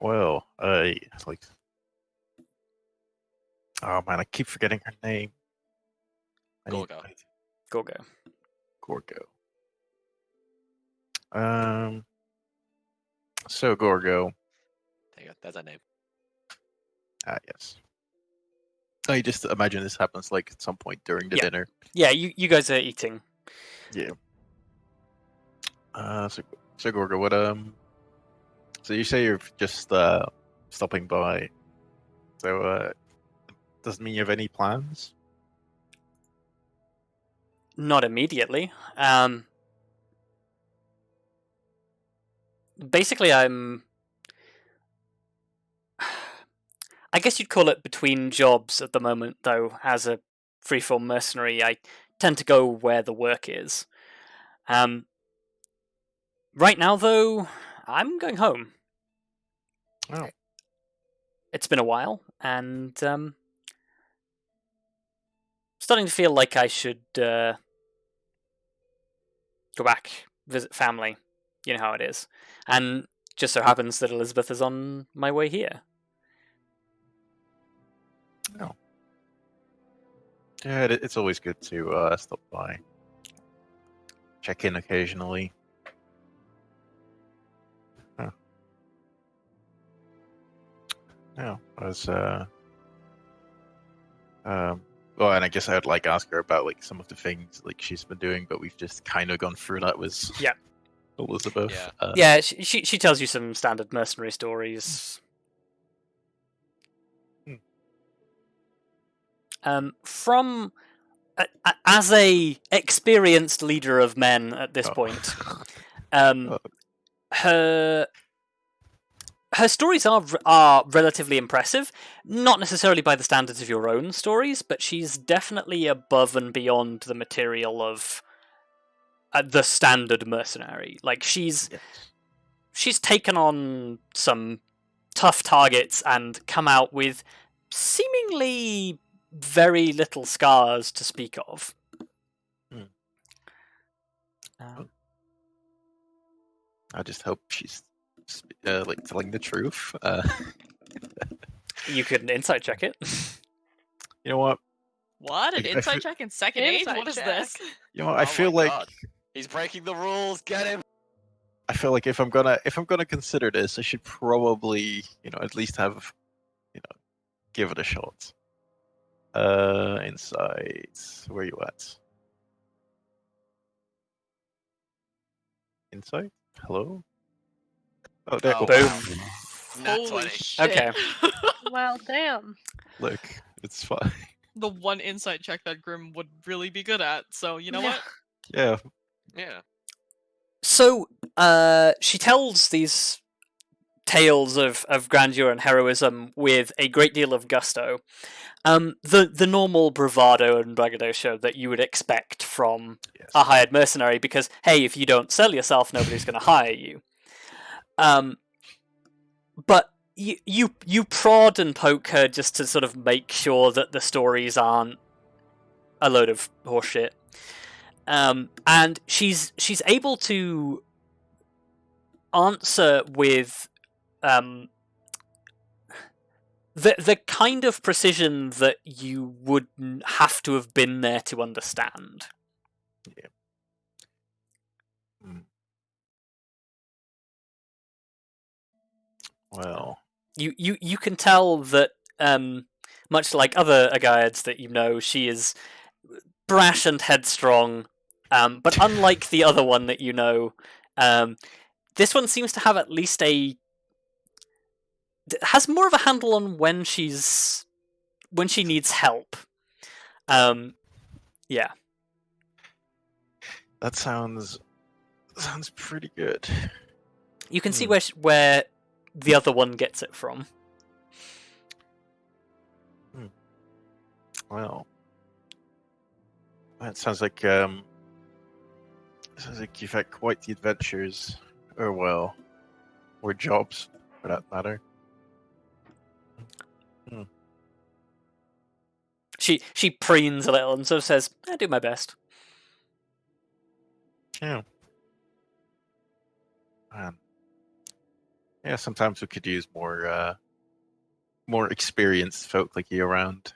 Well, like, oh man, I keep forgetting her name. Gorgo. Gorgo. So Gorgo. There you go. There's our name. Yes. I just imagine this happens like at some point during the dinner. Yeah, you guys are eating. Yeah. So Gorgo, what so you say you're just stopping by. So doesn't mean you have any plans? Not immediately. Basically, I guess you'd call it between jobs at the moment, though. As a freeform mercenary, I tend to go where the work is. Right now, though, I'm going home. Oh. It's been a while, and starting to feel like I should go back, visit family. You know how it is. And just so happens that Elizabeth is on my way here. Oh. Yeah, it's always good to stop by. Check in occasionally. Huh. Yeah, I was well, and I guess I'd like ask her about like some of the things like she's been doing, but we've just kind of gone through that with Elizabeth. Yeah, she tells you some standard mercenary stories. From as a experienced leader of men at this point, her stories are relatively impressive, not necessarily by the standards of your own stories, but she's definitely above and beyond the material of the standard mercenary. Like she's taken on some tough targets and come out with seemingly very little scars to speak of. I just hope she's like telling the truth. You could insight check it. You know what? What? An insight check in second age? What is this? You know what? I feel my like God. He's breaking the rules. Get him. I feel like if I'm gonna consider this, I should probably, at least have, give it a shot. Insight. Where are you at? Insight? Hello? Oh, there. Oh, Boom. wow. Nat Holy 20. shit. Okay. Well, damn. Look, it's fine. The one insight check that Grim would really be good at, so you know what? Yeah. Yeah. So, she tells these tales of grandeur and heroism with a great deal of gusto. The normal bravado and braggadocio that you would expect from a hired mercenary, because, hey, if you don't sell yourself, nobody's going to hire you. But you prod and poke her just to sort of make sure that the stories aren't a load of horseshit. And she's able to answer with the kind of precision that you would have to have been there to understand. Yeah. Well, you can tell that much like other Agiads that you know, she is brash and headstrong, but unlike the other one that you know, this one seems to have at least has more of a handle on when she needs help. Yeah. That sounds pretty good. You can see where the other one gets it from. Well, It sounds like you've had quite the adventures, or jobs, for that matter. She preens a little and sort of says, "I do my best." Yeah. Yeah, sometimes we could use more experienced folk like you around.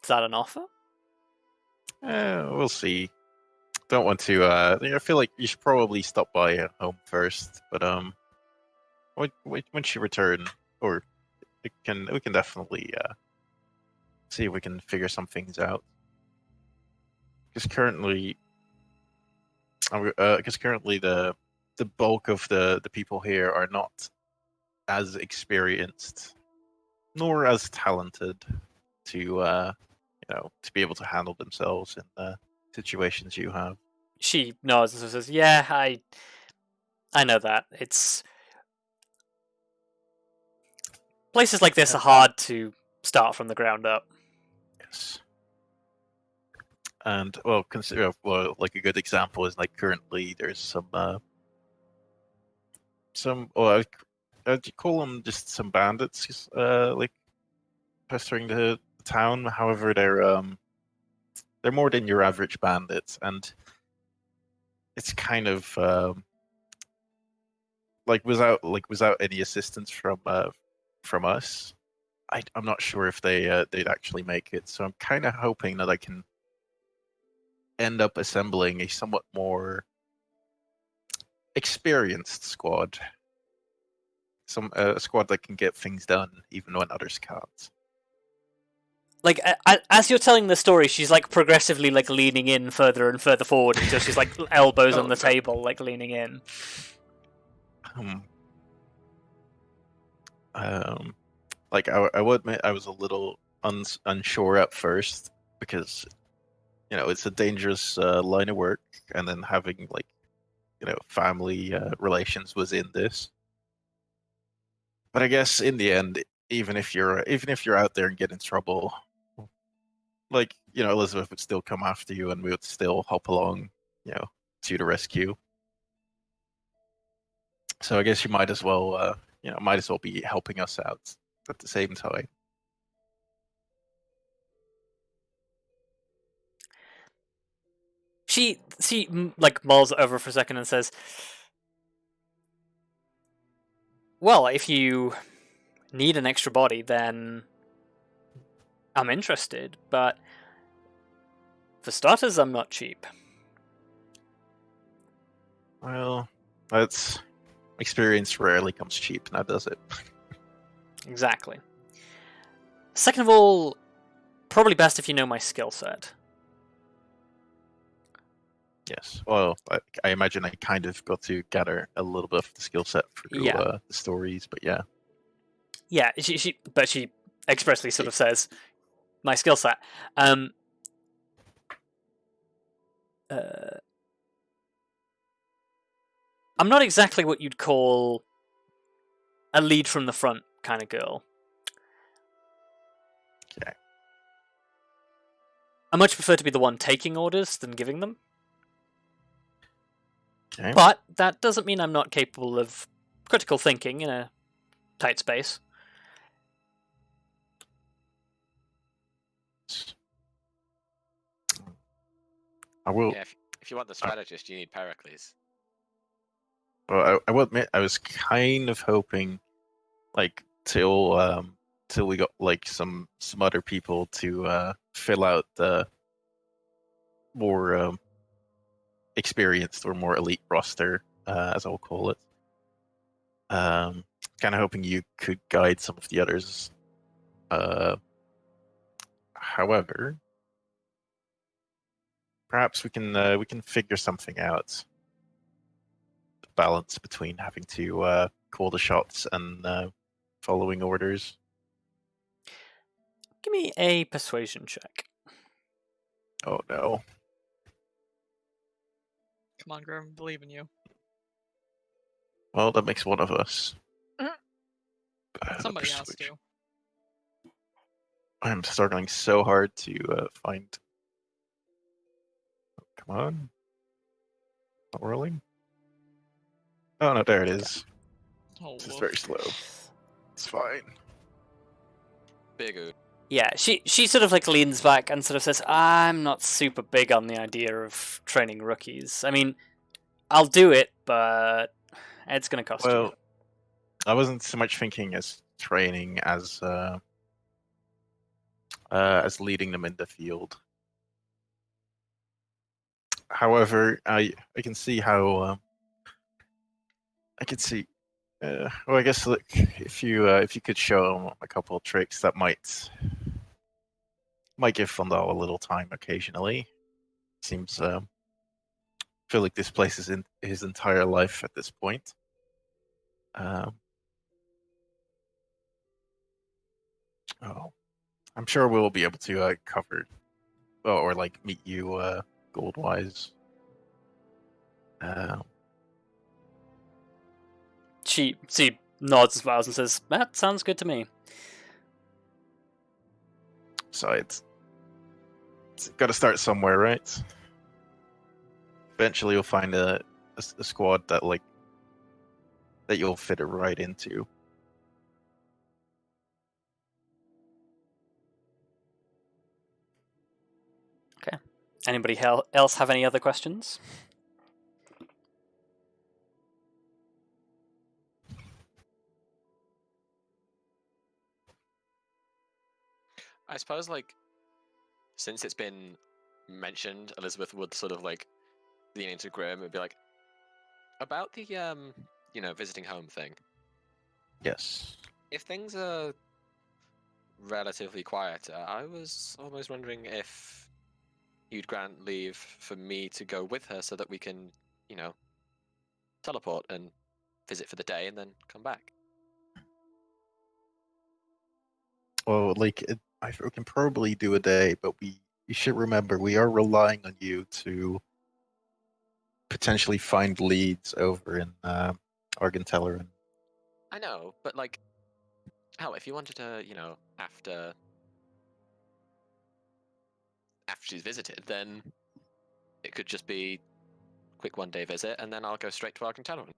Is that an offer? We'll see. Don't want to. I feel like you should probably stop by at home first. But once you return, or we can definitely see if we can figure some things out. Because currently, the bulk of the people here are not as experienced nor as talented to to be able to handle themselves in the situations you have. She nods and says, "Yeah, I know that. It's places like this are hard to start from the ground up." Yes. And consider like a good example is like currently there's some I'd call them just some bandits like pestering the town. However, they're more than your average bandits, and it's kind of without any assistance from us, I'm not sure if they'd actually make it. So I'm kind of hoping that I can end up assembling a somewhat more experienced squad, a squad that can get things done even when others can't. Like as you're telling the story, she's like progressively like leaning in further and further forward until she's like elbows on the table, like leaning in. Like I will admit I was a little unsure at first because it's a dangerous line of work, and then having like family relations was in this. But I guess in the end, even if you're out there and get in trouble, like Elizabeth would still come after you, and we would still hop along, to the rescue. So I guess you might as well be helping us out at the same time. She like mulls it over for a second and says, "Well, if you need an extra body, then I'm interested, but for starters, I'm not cheap." Well, that's experience rarely comes cheap, now does it? Exactly. Second of all, probably best if you know my skill set. Yes. Well, I imagine I kind of got to gather a little bit of the skill set through the stories, but yeah. Yeah, she expressly sort of says my skill set. I'm not exactly what you'd call a lead from the front kind of girl. Okay. I much prefer to be the one taking orders than giving them. Okay. But that doesn't mean I'm not capable of critical thinking in a tight space. I will. Yeah, if you want the strategist, you need Pericles. Well, I will admit I was kind of hoping, like, till we got like some other people to fill out the more experienced or more elite roster, as I'll call it. Kind of hoping you could guide some of the others. However, perhaps we can figure something out. The balance between having to call the shots and following orders. Give me a persuasion check. Oh no. Come on, Grim, believe in you. Well, that makes one of us. Somebody has to. I'm struggling so hard to find. Come on. Not rolling. Oh no, there it is. Oh, It's just woof. very slow. It's fine. Big ooh. Yeah, she sort of like leans back and sort of says, "I'm not super big on the idea of training rookies. I mean, I'll do it, but it's going to cost you." Well, I wasn't so much thinking as training as leading them in the field. However, I can see how I can see. Well, I guess look, if you could show them a couple of tricks that might give Fondal a little time occasionally. Seems feel like this place is in his entire life at this point. Oh, I'm sure we'll be able to cover, or like meet you gold wise. She nods and smiles and says, "That sounds good to me." So it's got to start somewhere, right? Eventually, you'll find a squad that you'll fit it right into. Okay. Anybody else have any other questions? I suppose, like, since it's been mentioned, Elizabeth would sort of like lean into Grim and be like, about the visiting home thing. Yes. If things are relatively quiet, I was almost wondering if you'd grant leave for me to go with her so that we can, teleport and visit for the day and then come back. Well, we can probably do a day, but you should remember we are relying on you to potentially find leads over in Argentellarian. I know, but like, hell, if you wanted to, after she's visited, then it could just be quick one-day visit, and then I'll go straight to Argentellarian.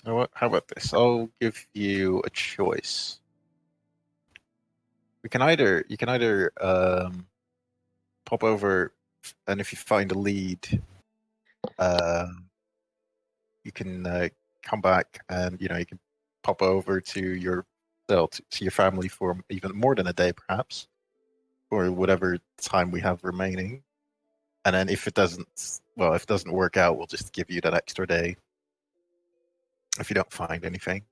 How about this? I'll give you a choice. You can either pop over, and if you find a lead, you can come back, and you can pop over to your family for even more than a day, perhaps, or whatever time we have remaining. And then if it doesn't work out, we'll just give you that extra day if you don't find anything.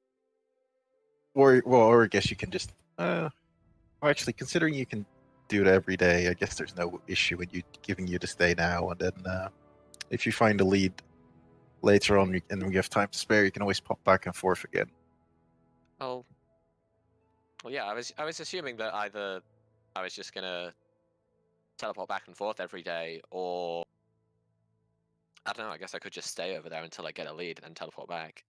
Or I guess you can just actually, considering you can do it every day, I guess there's no issue in you giving you this day now, and then if you find a lead later on and we have time to spare, you can always pop back and forth again. Oh, well, yeah. I was assuming that either I was just gonna teleport back and forth every day, or I don't know. I guess I could just stay over there until I get a lead and then teleport back.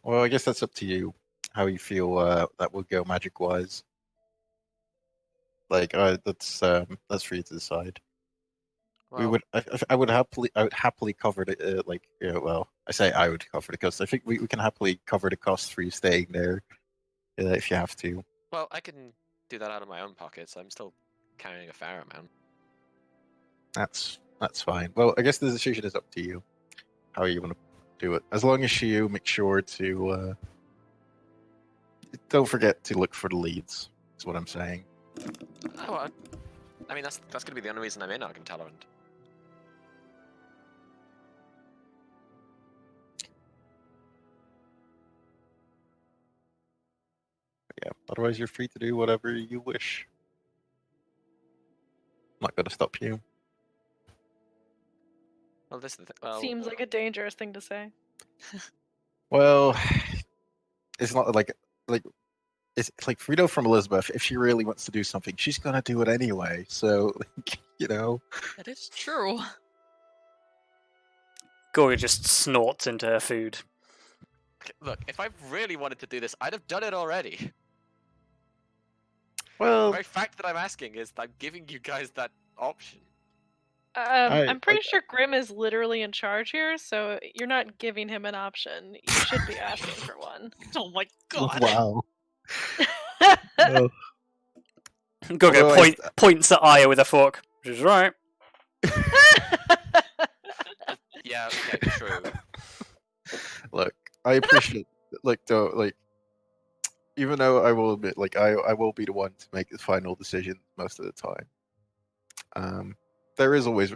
Well, I guess that's up to you. How you feel that will go magic-wise. Like that's for you to decide. Well, I would happily cover the well, I say I would cover the cost. I think we can happily cover the cost for you staying there if you have to. well, I can do that out of my own pockets. I'm still carrying a fair amount. That's fine. Well, I guess the decision is up to you. How you want to do it. As long as you make sure to don't forget to look for the leads. That's what I'm saying. Oh, I mean that's gonna be the only reason I'm in Argentellarian. Yeah. Otherwise, you're free to do whatever you wish. I'm not going to stop you. Well, this is the thing. Well, Seems like a dangerous thing to say. Well, it's not like it's like Frito from Elizabeth. If she really wants to do something, she's gonna do it anyway. So That is true. Gorga just snorts into her food. Look, if I really wanted to do this, I'd have done it already. The Well, very fact that I'm asking is I'm giving you guys that option. I'm pretty sure Grim is literally in charge here, so you're not giving him an option. You should be asking for one. Oh my god. wow. Gorga Although points at Arya with a fork, which is right. Yeah, okay, true. Look, I appreciate even though I will admit, I will be the one to make the final decision most of the time. There is always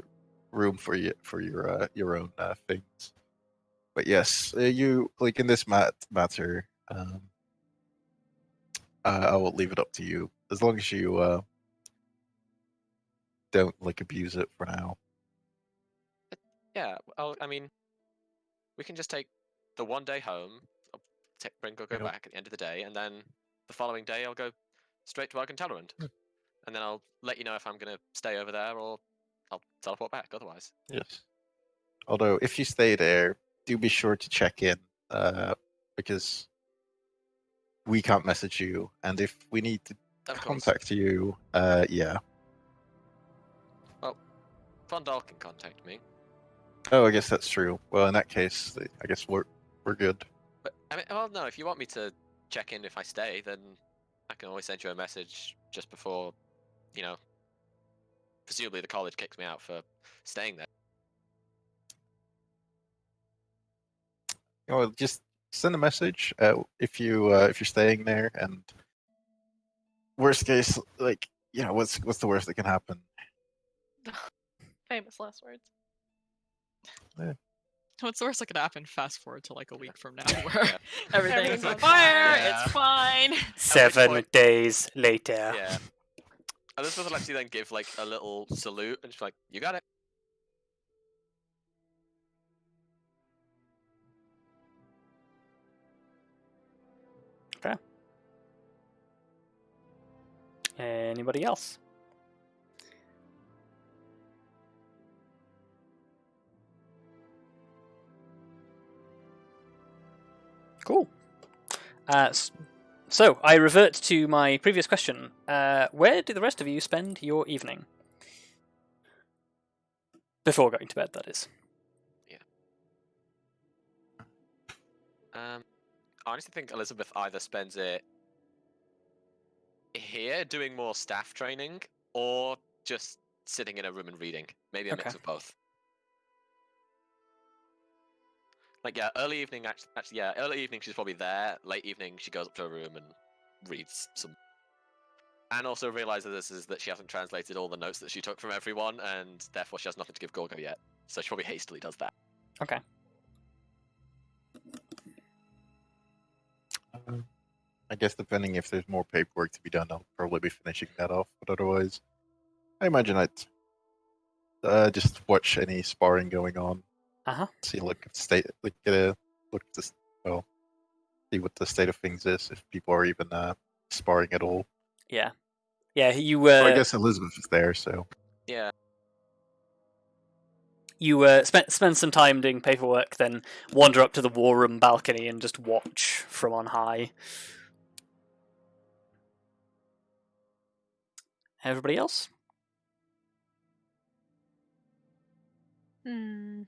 room for your own things. But yes, you in this matter, I will leave it up to you as long as you don't abuse it for now. Yeah, well, I mean, we can just take the one day home, bring Gorga back at the end of the day, and then the following day I'll go straight to Argentellrund. And then I'll let you know if I'm going to stay over there or I'll teleport back otherwise. Yes. Although, if you stay there, do be sure to check in, because we can't message you, and if we need to Of course. contact you, yeah. Well, Fondal can contact me. Oh, I guess that's true. Well, in that case, I guess we're good. But I mean, well, no. If you want me to check in if I stay, then I can always send you a message just before, presumably the college kicks me out for staying there. Well, just send a message if you're staying there, and worst case, what's the worst that can happen? Famous last words. What's the worst that could happen? Fast forward to a week from now, where Yeah. everything's on Everything's fire. Yeah. It's fine. 7 point- days later. Yeah. Elizabeth will actually then give a little salute and she's like, "You got it." Anybody else? Cool. So I revert to my previous question. Where do the rest of you spend your evening? Before going to bed, that is. I honestly think Elizabeth either spends it here doing more staff training or just sitting in a room and reading. Maybe a mix Okay. of both. Early evening, early evening she's probably there. Late evening she goes up to her room and reads some. And also realizes that she hasn't translated all the notes that she took from everyone, and therefore she has nothing to give Gorga yet. So she probably hastily does that. Okay. I guess depending if there's more paperwork to be done, I'll probably be finishing that off. But otherwise, I imagine I'd just watch any sparring going on. See, see what the state of things is, if people are even sparring at all. Yeah. Yeah, you... I guess Elizabeth is there, so... Yeah. You spend some time doing paperwork, then wander up to the war room balcony and just watch from on high. Everybody else? That's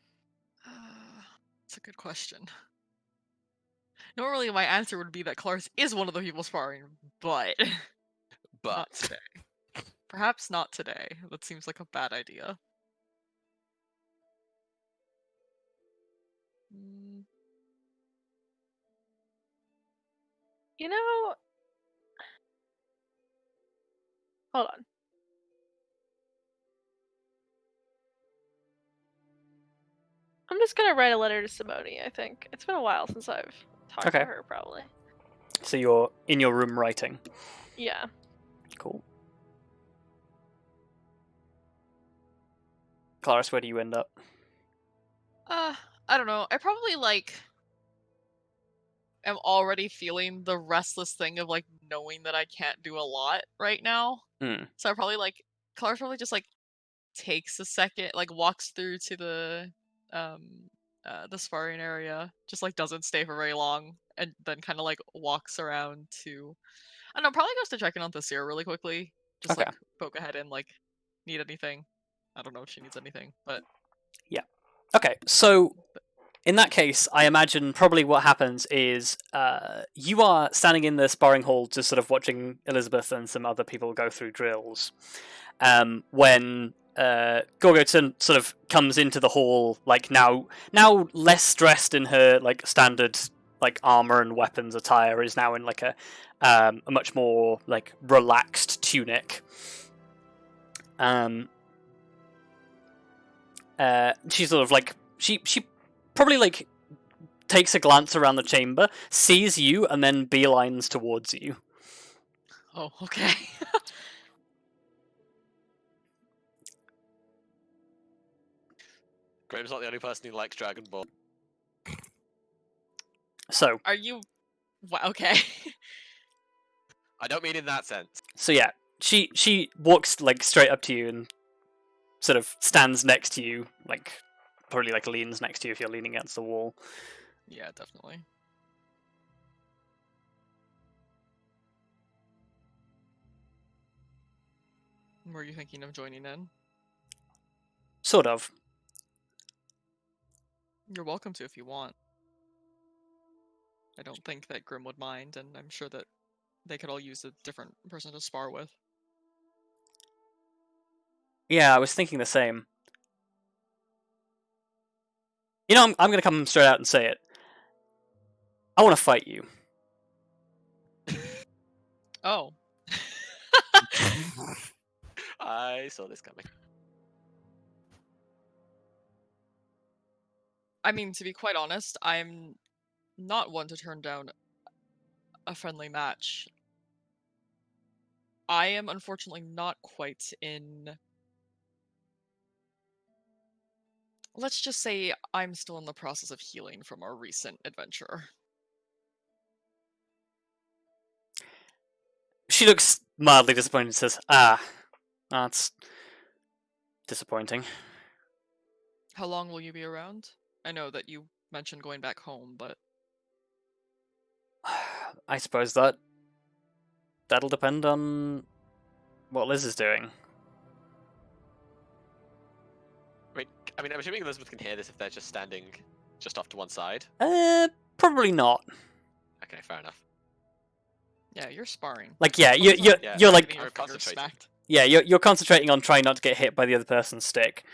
a good question. Normally, my answer would be that Kelariis is one of the people sparring, but not today. Perhaps not today. That seems like a bad idea. Hold on. I'm just gonna write a letter to Simone, I think. It's been a while since I've talked to her, probably. So you're in your room writing? Yeah. Cool. Kelariis, where do you end up? I don't know. I probably am already feeling the restless thing of knowing that I can't do a lot right now. So I probably Kelariis probably just takes a second, walks through to the the sparring area, just like doesn't stay for very long, and then kind of like walks around to, I don't know, probably goes to check in on Tallithsyr really quickly, just Okay. like poke ahead and like need anything. I don't know if she needs anything, but Okay, so in that case, I imagine probably what happens is you are standing in the sparring hall, just sort of watching Elizabeth and some other people go through drills. When Gorgoton sort of comes into the hall, like now less dressed in her like standard like armor and weapons attire, is now in like a much more like relaxed tunic. She sort of like she probably like takes a glance around the chamber, sees you, and then beelines towards you. oh, okay. Graham's not the only person who likes Dragon Ball. So Are you? Okay. I don't mean in that sense. so yeah, she walks like straight up to you and sort of stands next to you, like probably like leans next to you if you're leaning against the wall. Yeah, definitely. Were you thinking of joining in? Sort of. You're welcome to if you want. I don't think that Grim would mind, and I'm sure that they could all use a different person to spar with. Yeah, I was thinking the same. You know, I'm gonna come straight out and say it. I want to fight you. Oh. I saw this coming. I mean, to be quite honest, I'm not one to turn down a friendly match. I am unfortunately not quite in... Let's just say I'm still in the process of healing from our recent adventure. She looks mildly disappointed and says, "Ah, that's disappointing." How long will you be around? I know that you mentioned going back home, but... I suppose that'll depend on what Liz is doing. I mean, I'm assuming Elizabeth can hear this if they're just standing just off to one side. Probably not. Okay, fair enough. Yeah, you're sparring. Like, yeah, Well, it's not yeah, you're getting like, your I'm fingers concentrating. smacked. yeah, you're concentrating on trying not to get hit by the other person's stick.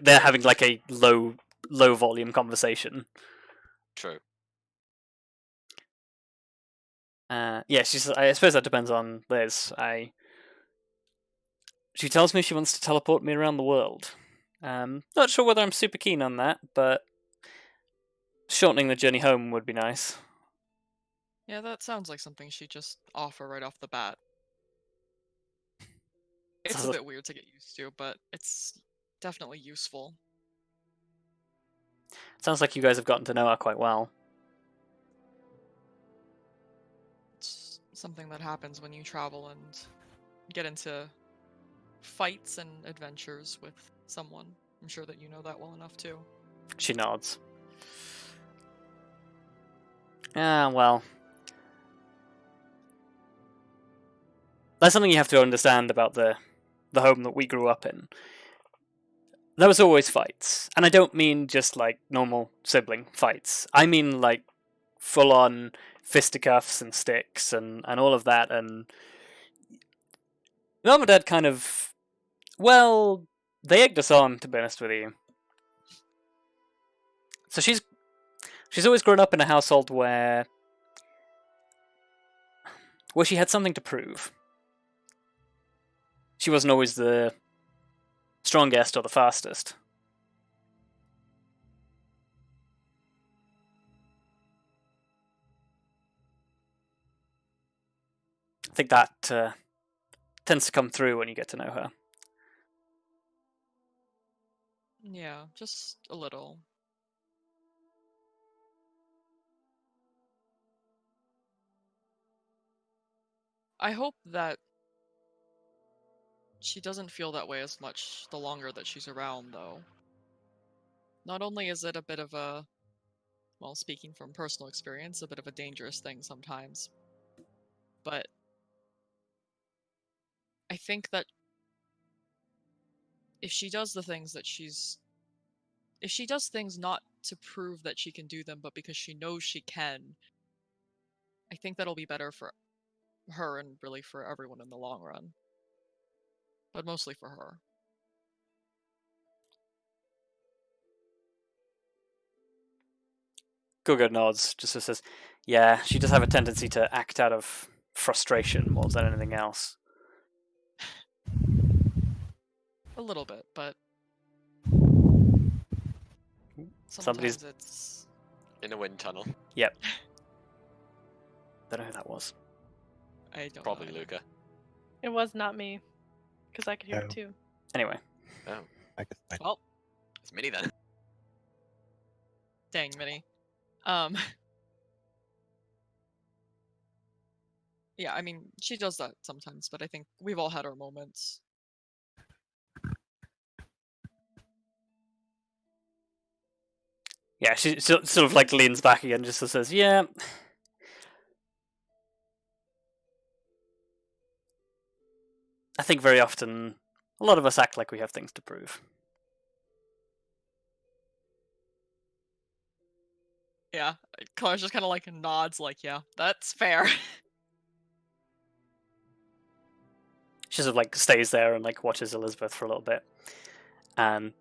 They're having like a low volume conversation. True. Yeah, I suppose that depends on Liz. She tells me she wants to teleport me around the world. Not sure whether I'm super keen on that, but shortening the journey home would be nice. Yeah, that sounds like something she'd just offer right off the bat. It's Sounds a like- bit weird to get used to, but it's definitely useful. Sounds like you guys have gotten to know her quite well. It's something that happens when you travel and get into fights and adventures with someone. I'm sure that you know that well enough too. She nods. Ah, well. That's something you have to understand about the home that we grew up in. There was always fights. And I don't mean just like normal sibling fights. I mean like full on fisticuffs and sticks and all of that, and Mum and Dad kind of, well, they egged us on, to be honest with you. So she's always grown up in a household where she had something to prove. She wasn't always the strongest or the fastest. I think that tends to come through when you get to know her. Yeah, just a little. I hope that she doesn't feel that way as much the longer that she's around, though. not only is it a bit of a, well, speaking from personal experience, a bit of a dangerous thing sometimes, but I think that if she does the things that if she does things not to prove that she can do them, but because she knows she can, I think that'll be better for her and really for everyone in the long run. But mostly for her. Guga nods, just says, yeah, she does have a tendency to act out of frustration more than anything else. A little bit, but Somebody's- sometimes it's... In a wind tunnel. Yep. Don't know who that was. I don't Probably know. Luka. It was not me, because I could hear Oh. it too. Anyway. Oh, I guess I Well, it's Minnie then. dang, Minnie. Yeah, I mean, she does that sometimes, but I think we've all had our moments. Yeah, she sort of like leans back again, just says, yeah. I think very often a lot of us act like we have things to prove. Yeah, Claire's just kind of like nods like, yeah, that's fair. She sort of like stays there and like watches Elizabeth for a little bit. And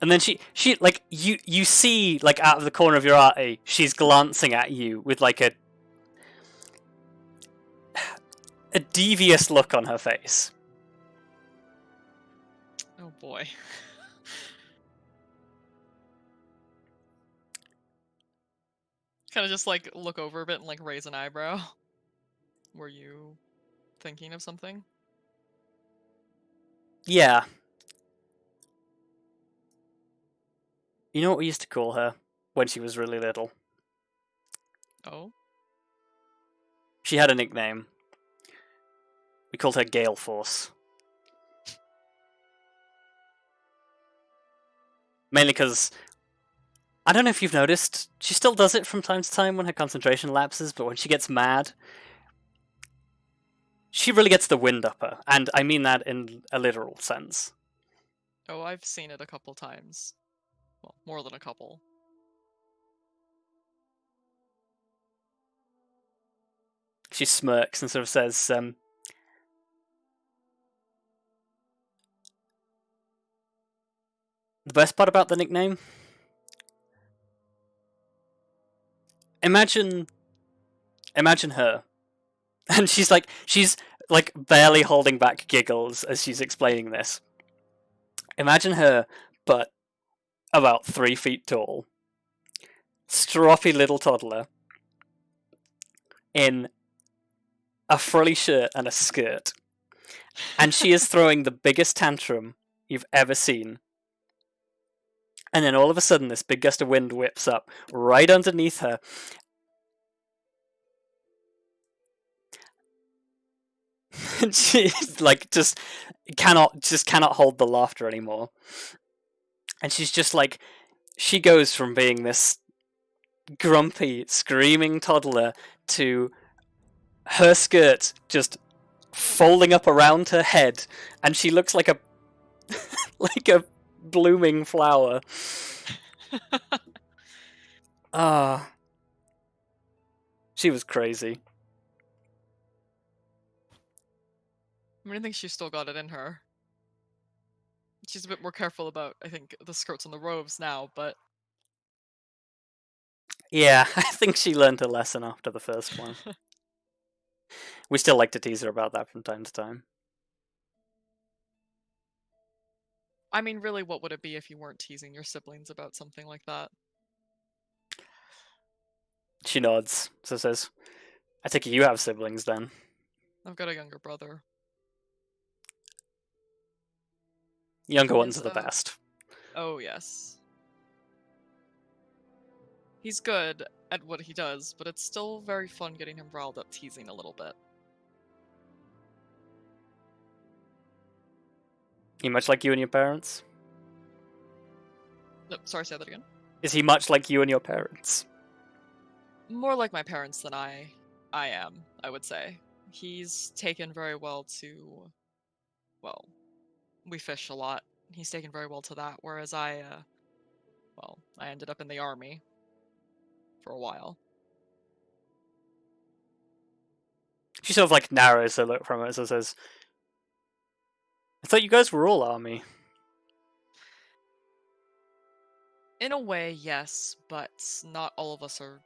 then she like you see like out of the corner of your eye, she's glancing at you with like a devious look on her face. Oh boy. Kind of just like look over a bit and like raise an eyebrow. Were you thinking of something? Yeah. You know what we used to call her when she was really little? Oh? She had a nickname. We called her Gale Force. Mainly because, I don't know if you've noticed, she still does it from time to time when her concentration lapses, but when she gets mad, she really gets the wind up her. And I mean that in a literal sense. Oh, I've seen it a couple times. Well, more than a couple. She smirks and sort of says, the best part about the nickname? Imagine her. And she's like barely holding back giggles as she's explaining this. Imagine her, but about 3 feet tall. Stroppy little toddler. In a frilly shirt and a skirt. And she is throwing the biggest tantrum you've ever seen. And then all of a sudden, this big gust of wind whips up right underneath her. And she like just cannot hold the laughter anymore. And she's just like, she goes from being this grumpy, screaming toddler to her skirt just folding up around her head, and she looks like a like a blooming flower. She was crazy. I mean, I think she's still got it in her. She's a bit more careful about, I think, the skirts and the robes now, but... Yeah, I think she learned her lesson after the first one. We still like to tease her about that from time to time. I mean, really, what would it be if you weren't teasing your siblings about something like that? She nods, so says, I take it you have siblings then. I've got a younger brother. Younger He ones is, are the best. Oh, yes. He's good at what he does, but it's still very fun getting him riled up teasing a little bit. You much like you and your parents? No, sorry, say that again. Is he much like you and your parents? More like my parents than I am, I would say. He's taken very well to, well, we fish a lot. He's taken very well to that, whereas I ended up in the army for a while. She sort of like narrows her look from it and says, I thought you guys were all army. In a way, yes, but not all of us are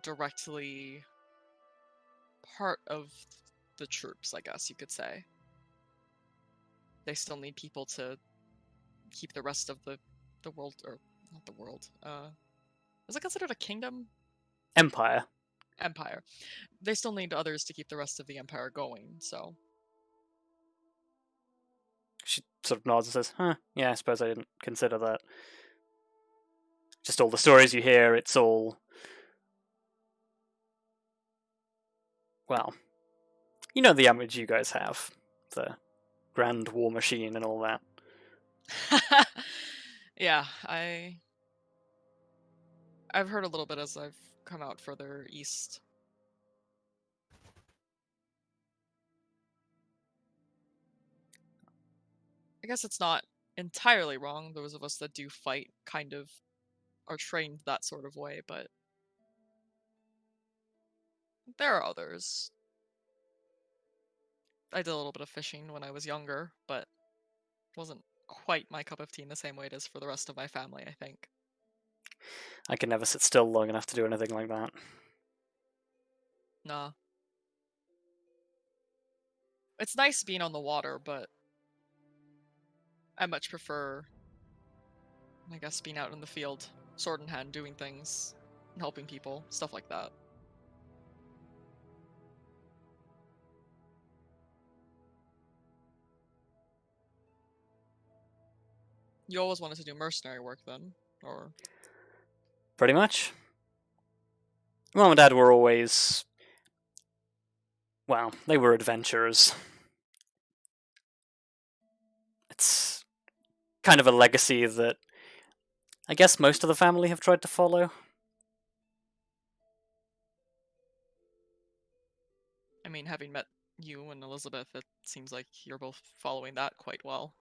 directly part of the troops, I guess you could say. They still need people to keep the rest of the world, or not the world, is it considered a kingdom? Empire. Empire. They still need others to keep the rest of the empire going, so. She sort of nods and says, huh, yeah, I suppose I didn't consider that. Just all the stories you hear, it's all... Well, you know the image you guys have. The grand war machine and all that. Yeah, I've heard a little bit as I've come out further east. I guess it's not entirely wrong. Those of us that do fight kind of are trained that sort of way, but there are others. I did a little bit of fishing when I was younger, but wasn't quite my cup of tea in the same way it is for the rest of my family, I think. I can never sit still long enough to do anything like that. Nah. It's nice being on the water, but I much prefer, I guess, being out in the field, sword in hand, doing things, helping people, stuff like that. You always wanted to do mercenary work then, or? Pretty much. Mom and Dad were always... Well, they were adventurers. It's kind of a legacy that I guess most of the family have tried to follow. I mean, having met you and Elizabeth, it seems like you're both following that quite well.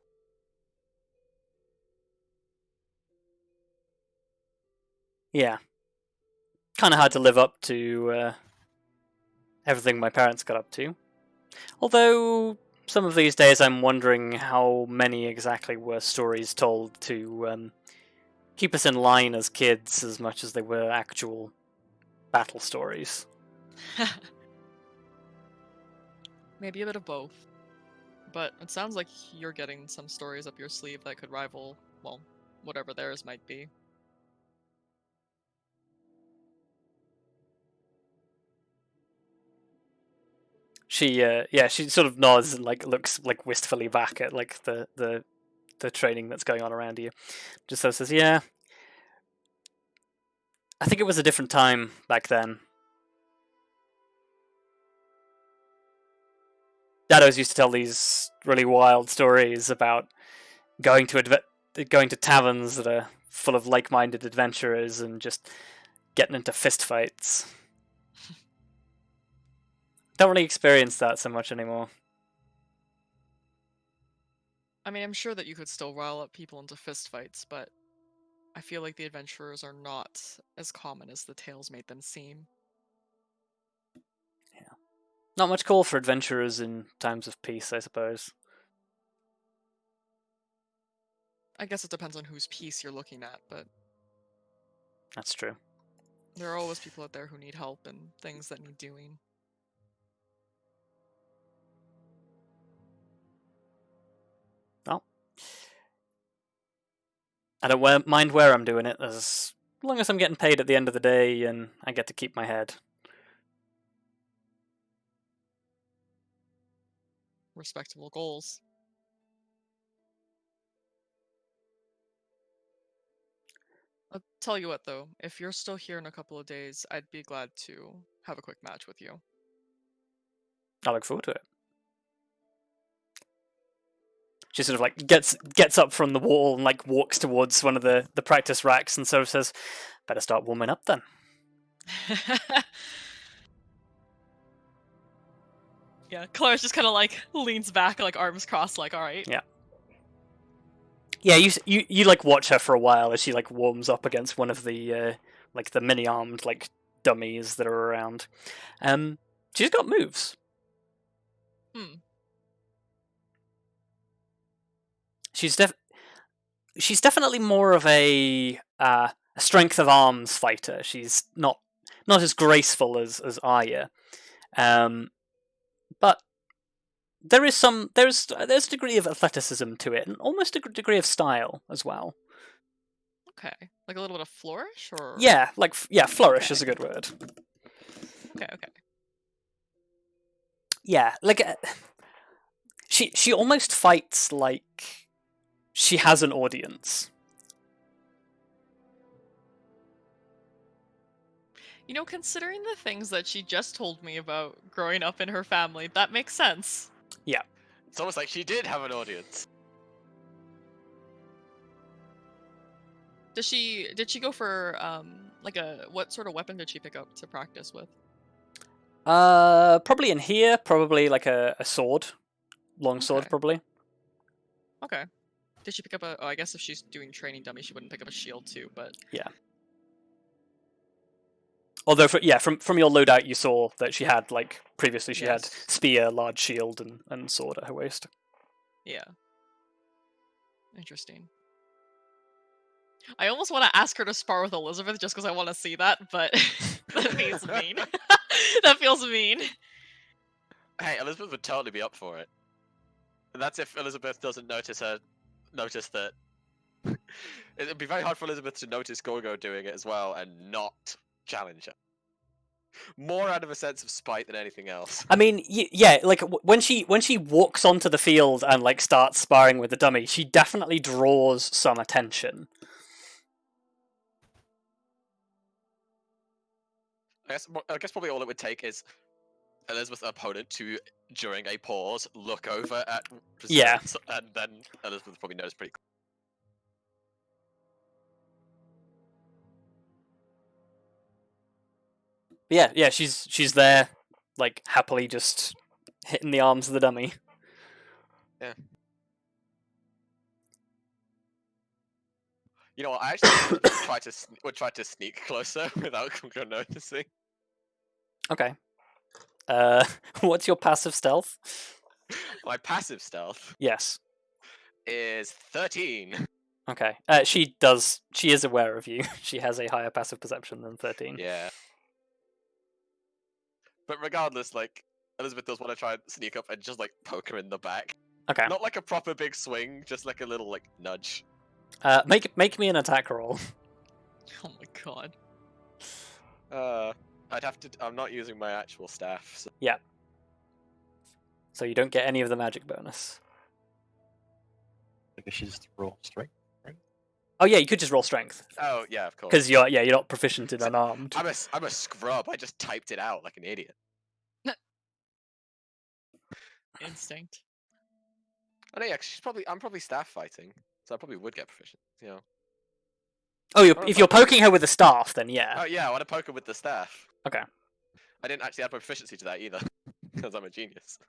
Yeah. Kind of hard to live up to everything my parents got up to. Although, some of these days I'm wondering how many exactly were stories told to keep us in line as kids as much as they were actual battle stories. Maybe a bit of both. But it sounds like you're getting some stories up your sleeve that could rival, well, whatever theirs might be. She sort of nods and like looks like wistfully back at like the training that's going on around you. Just sort of says, yeah, I think it was a different time back then. Dad always used to tell these really wild stories about going to taverns that are full of like-minded adventurers and just getting into fistfights. Don't really experience that so much anymore. I mean, I'm sure that you could still rile up people into fistfights, but I feel like the adventurers are not as common as the tales made them seem. Yeah. Not much call for adventurers in times of peace, I suppose. I guess it depends on whose peace you're looking at, but That's true. there are always people out there who need help and things that need doing. Well, I don't mind where I'm doing it, as long as I'm getting paid at the end of the day and I get to keep my head. Respectable goals. I'll tell you what though, if you're still here in a couple of days, I'd be glad to have a quick match with you. I look forward to it. She sort of like gets up from the wall and like walks towards one of the practice racks and sort of says, "Better start warming up then." Yeah, Kelariis just kind of like leans back, like arms crossed, like, all right. Yeah. Yeah, you like watch her for a while as she like warms up against one of the like the mini armed like dummies that are around. She's got moves. She's definitely more of a strength of arms fighter. She's not as graceful as Arya, but there's a degree of athleticism to it, and almost a degree of style as well. Okay, like a little bit of flourish, or Yeah, flourish is a good word. Okay. Yeah, like she almost fights like she has an audience. You know, considering the things that she just told me about growing up in her family, that makes sense. Yeah. It's almost like she did have an audience. Did she go for what sort of weapon did she pick up to practice with? Probably in here, probably like a sword. Long sword, Okay. probably. Okay. Did she pick up I guess if she's doing training dummy, she wouldn't pick up a shield too, but... Yeah. Although, from your loadout, you saw that she had, like, previously she had spear, large shield, and sword at her waist. Yeah. Interesting. I almost want to ask her to spar with Elizabeth just because I want to see that, but that feels mean. That feels mean. Hey, Elizabeth would totally be up for it. And that's if Elizabeth doesn't notice that... It'd be very hard for Elizabeth to notice Gorgo doing it as well and not challenge her. More out of a sense of spite than anything else. I mean, yeah, like when she walks onto the field and like starts sparring with the dummy, she definitely draws some attention. I guess probably all it would take is Elizabeth's opponent to, during a pause, look over at results, and then Elizabeth would probably notice pretty quick. Yeah, she's there, like happily just hitting the arms of the dummy. Yeah. You know what? I actually would try to sneak closer without Gorgo noticing. Okay. What's your passive stealth? My passive stealth Yes. is 13. Okay. She is aware of you. She has a higher passive perception than 13. Yeah. But regardless, like, Elizabeth does want to try and sneak up and just, like, poke her in the back. Okay. Not like a proper big swing, just like a little, like, nudge. Make me an attack roll. Oh my god. I'd have to... I'm not using my actual staff, so... Yeah. So you don't get any of the magic bonus. I guess you just roll strength. Oh yeah, you could just roll strength. Oh, yeah, of course. Because you're not proficient in unarmed. I'm a scrub. I just typed it out like an idiot. Instinct. Oh, no, yeah, I'm probably staff fighting, so I probably would get proficient, you know. Oh, if you're poking her with a staff, then yeah. Oh, yeah, I want to poke her with the staff. Okay. I didn't actually add my proficiency to that either, because I'm a genius.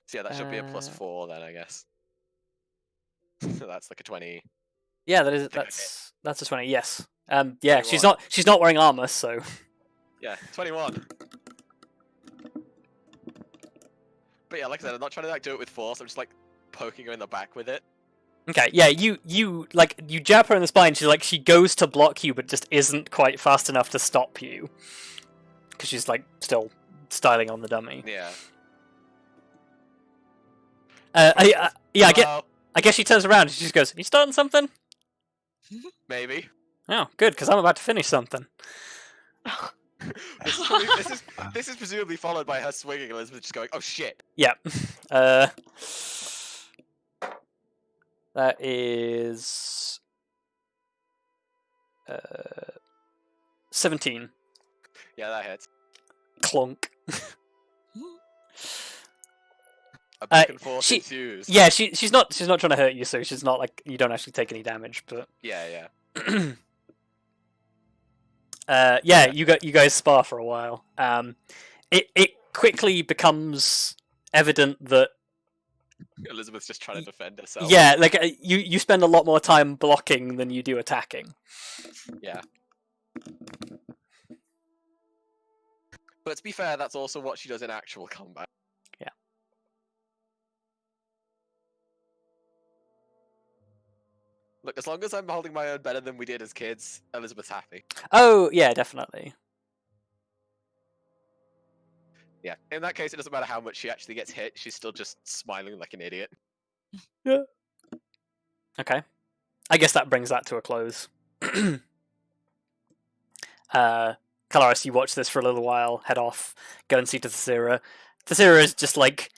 So yeah, that should be a +4 then, I guess. So that's like a 20. Yeah, that's a 20. Yes. Yeah, 21. she's not wearing armor, so. Yeah, 21. But yeah, like I said, I'm not trying to like do it with force. I'm just like poking her in the back with it. Okay, yeah, you jab her in the spine. She goes to block you, but just isn't quite fast enough to stop you because she's like still styling on the dummy. Yeah. I guess she turns around and she just goes, "Are you starting something?" Maybe. Oh, good, because I'm about to finish something. This is presumably followed by her swinging, Elizabeth just going, "Oh shit!" Yeah. That is 17. Yeah, that hits. Clunk. a back and forth she- ensues. Yeah, she's not trying to hurt you, so she's not like you don't actually take any damage. But Yeah. yeah, you guys spar for a while. It quickly becomes evident that Elizabeth's just trying to defend herself. yeah, like you spend a lot more time blocking than you do attacking. Yeah. But to be fair, that's also what she does in actual combat. Yeah. Look, as long as I'm holding my own better than we did as kids, Elizabeth's happy. Oh yeah, definitely. Yeah. In that case, it doesn't matter how much she actually gets hit. She's still just smiling like an idiot. Yeah. Okay. I guess that brings that to a close. Kelariis, you watch this for a little while, head off, go and see Tallithsyr. Tallithsyr is just like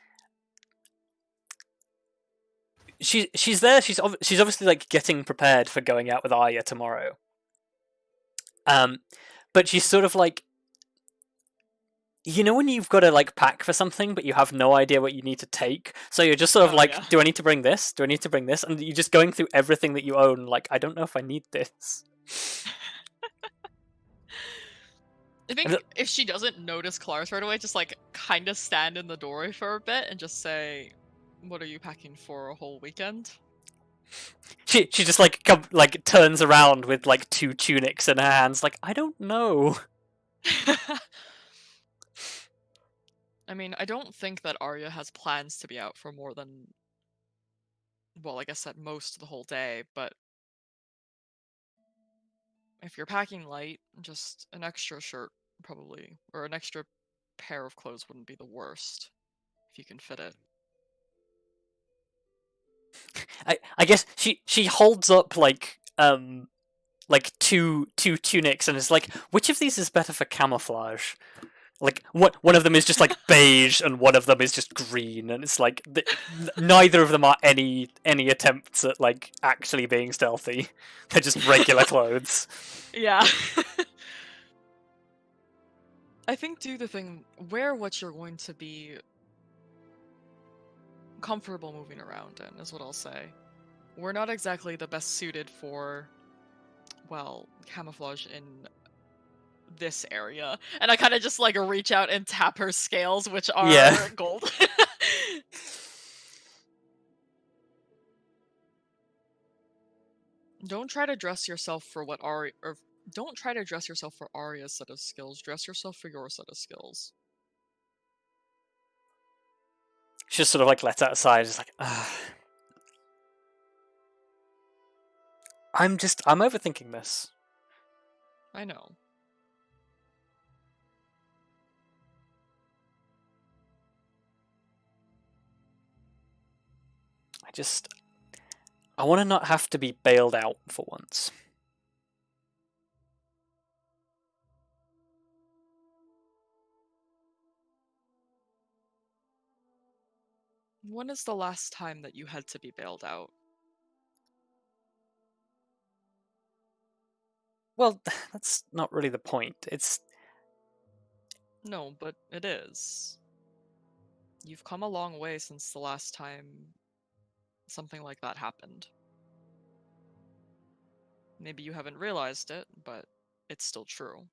she's there. She's obviously like getting prepared for going out with Arya tomorrow. But she's sort of like, you know, when you've got to like pack for something, but you have no idea what you need to take, so you're just sort of like, yeah. do I need to bring this? Do I need to bring this? And you're just going through everything that you own. Like, I don't know if I need this. I think if she doesn't notice Kelariis right away, just like kind of stand in the doorway for a bit and just say, "What are you packing for a whole weekend?" She just like turns around with like 2 tunics in her hands, like, I don't know. I mean, I don't think that Arya has plans to be out for more than, well, I guess at most the whole day, but if you're packing light, just an extra shirt probably, or an extra pair of clothes wouldn't be the worst, if you can fit it. I guess she holds up like 2 tunics and is like, which of these is better for camouflage? Like one of them is just like beige and one of them is just green, and it's like neither of them are any attempts at like actually being stealthy. They're just regular clothes. Yeah. I think do the thing, wear what you're going to be comfortable moving around in, is what I'll say. We're not exactly the best suited for, well, camouflage in this area. And I kind of just like reach out and tap her scales, which are gold. Don't try to dress yourself for what Arya, or don't try to dress yourself for Arya's set of skills. Dress yourself for your set of skills. She just sort of like lets out a sigh, just like, I'm overthinking this. I know. I want to not have to be bailed out for once. When is the last time that you had to be bailed out? Well, that's not really the point. It's... No, but it is. You've come a long way since the last time something like that happened. Maybe you haven't realized it, but it's still true.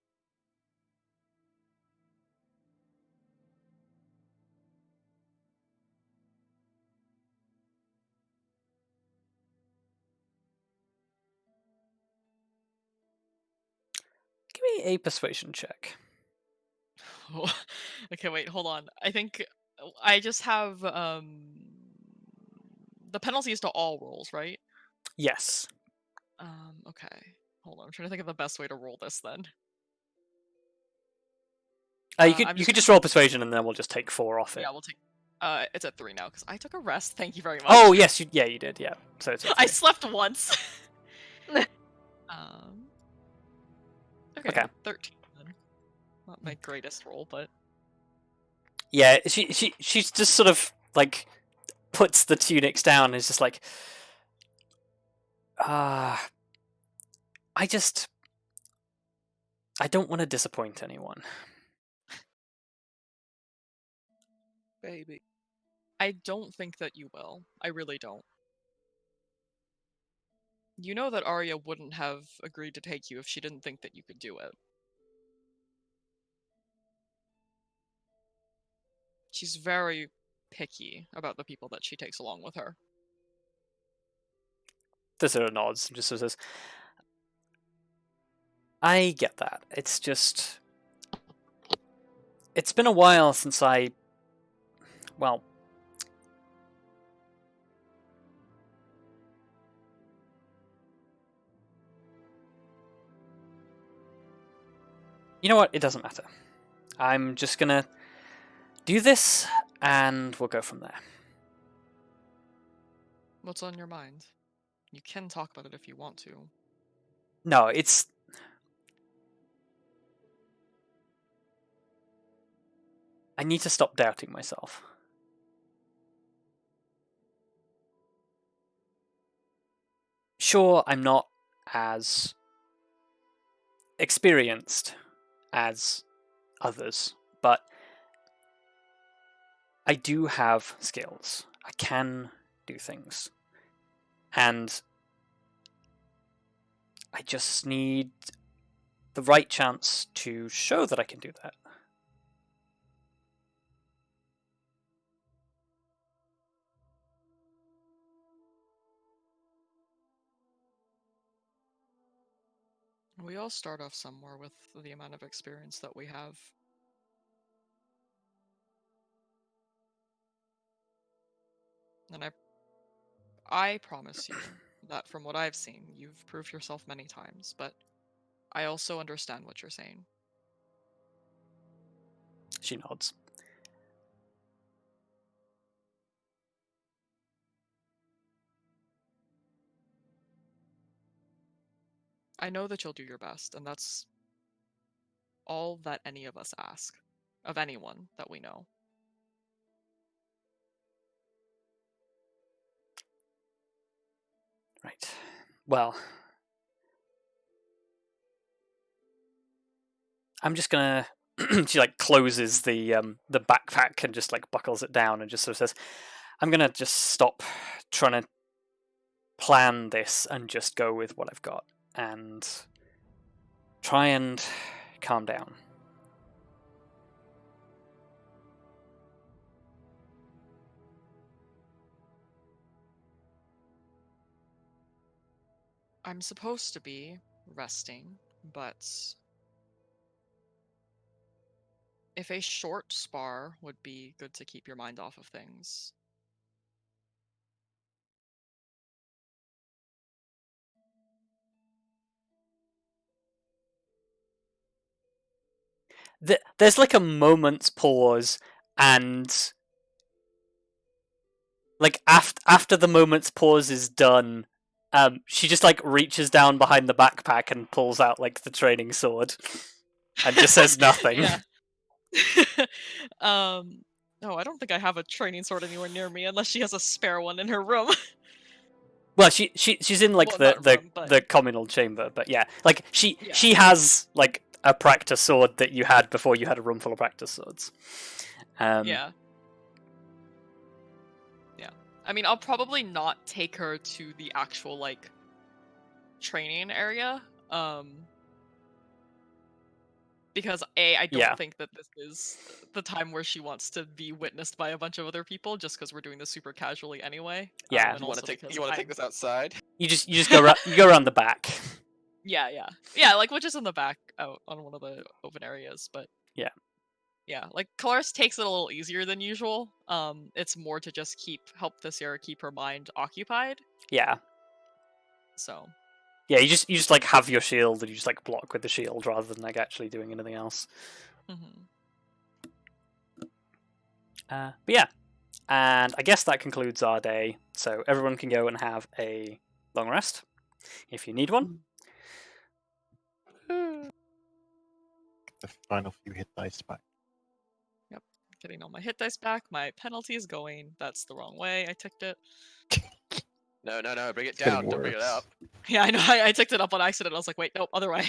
Give me a persuasion check. Okay, wait, hold on. I think I just have the penalty is to all rolls, right? Yes. Okay. Hold on. I'm trying to think of the best way to roll this then. You could just roll persuasion and then we'll just take 4 off it. Yeah, we'll take it's at 3 now because I took a rest. Thank you very much. Oh yes, you did. Yeah. So it's I slept once. Okay. 13 then. Not my greatest roll, but yeah, she's just sort of like puts the tunics down and is just like, I don't want to disappoint anyone. Baby. I don't think that you will. I really don't. You know that Arya wouldn't have agreed to take you if she didn't think that you could do it. She's very picky about the people that she takes along with her. Tallithsyr nods and just says, I get that. It's just... It's been a while since I... Well... You know what? It doesn't matter. I'm just gonna do this, and we'll go from there. What's on your mind? You can talk about it if you want to. No, it's... I need to stop doubting myself. Sure, I'm not as experienced as others, but I do have skills. I can do things. And I just need the right chance to show that I can do that. We all start off somewhere with the amount of experience that we have. And I promise you that from what I've seen, you've proved yourself many times, but I also understand what you're saying. She nods. I know that you'll do your best, and that's all that any of us ask of anyone that we know. Right. Well, I'm just gonna. She like closes the backpack and just like buckles it down and just sort of says, "I'm gonna just stop trying to plan this and just go with what I've got and try and calm down." I'm supposed to be resting, but if a short spar would be good to keep your mind off of things. There's like a moment's pause, and like after the moment's pause is done, she just like reaches down behind the backpack and pulls out like the training sword, and just says nothing. Yeah. No, I don't think I have a training sword anywhere near me unless she has a spare one in her room. Well, she's in like Well, not room, but- the communal chamber, but yeah, like she Yeah. has like a practice sword that you had before you had a room full of practice swords. Yeah. I mean, I'll probably not take her to the actual like training area, because I don't Yeah. think that this is the time where she wants to be witnessed by a bunch of other people, just because we're doing this super casually anyway. Yeah. And You want also to take because you want to I'm- take this outside? You just you go around the back. Yeah, like which is in the back out on one of the open areas, but yeah, like Kelariis takes it a little easier than usual. It's more to just help Tallithsyr keep her mind occupied. Yeah. So Yeah, you just like have your shield and you just like block with the shield rather than like actually doing anything else. mhm. But yeah, and I guess that concludes our day. So everyone can go and have a long rest if you need one. The final few hit dice back. Getting all my hit dice back. My penalty is going. That's the wrong way. I ticked it. No, bring it It's getting down. Don't bring it worse. up. Yeah, I know. I ticked it up on accident. I was like, wait, nope, other way.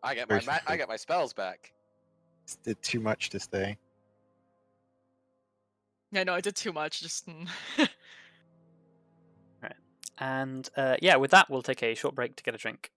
I get Very I get my spells back. Did too much to stay. Yeah, no, I did too much. Just And yeah, with that, we'll take a short break to get a drink.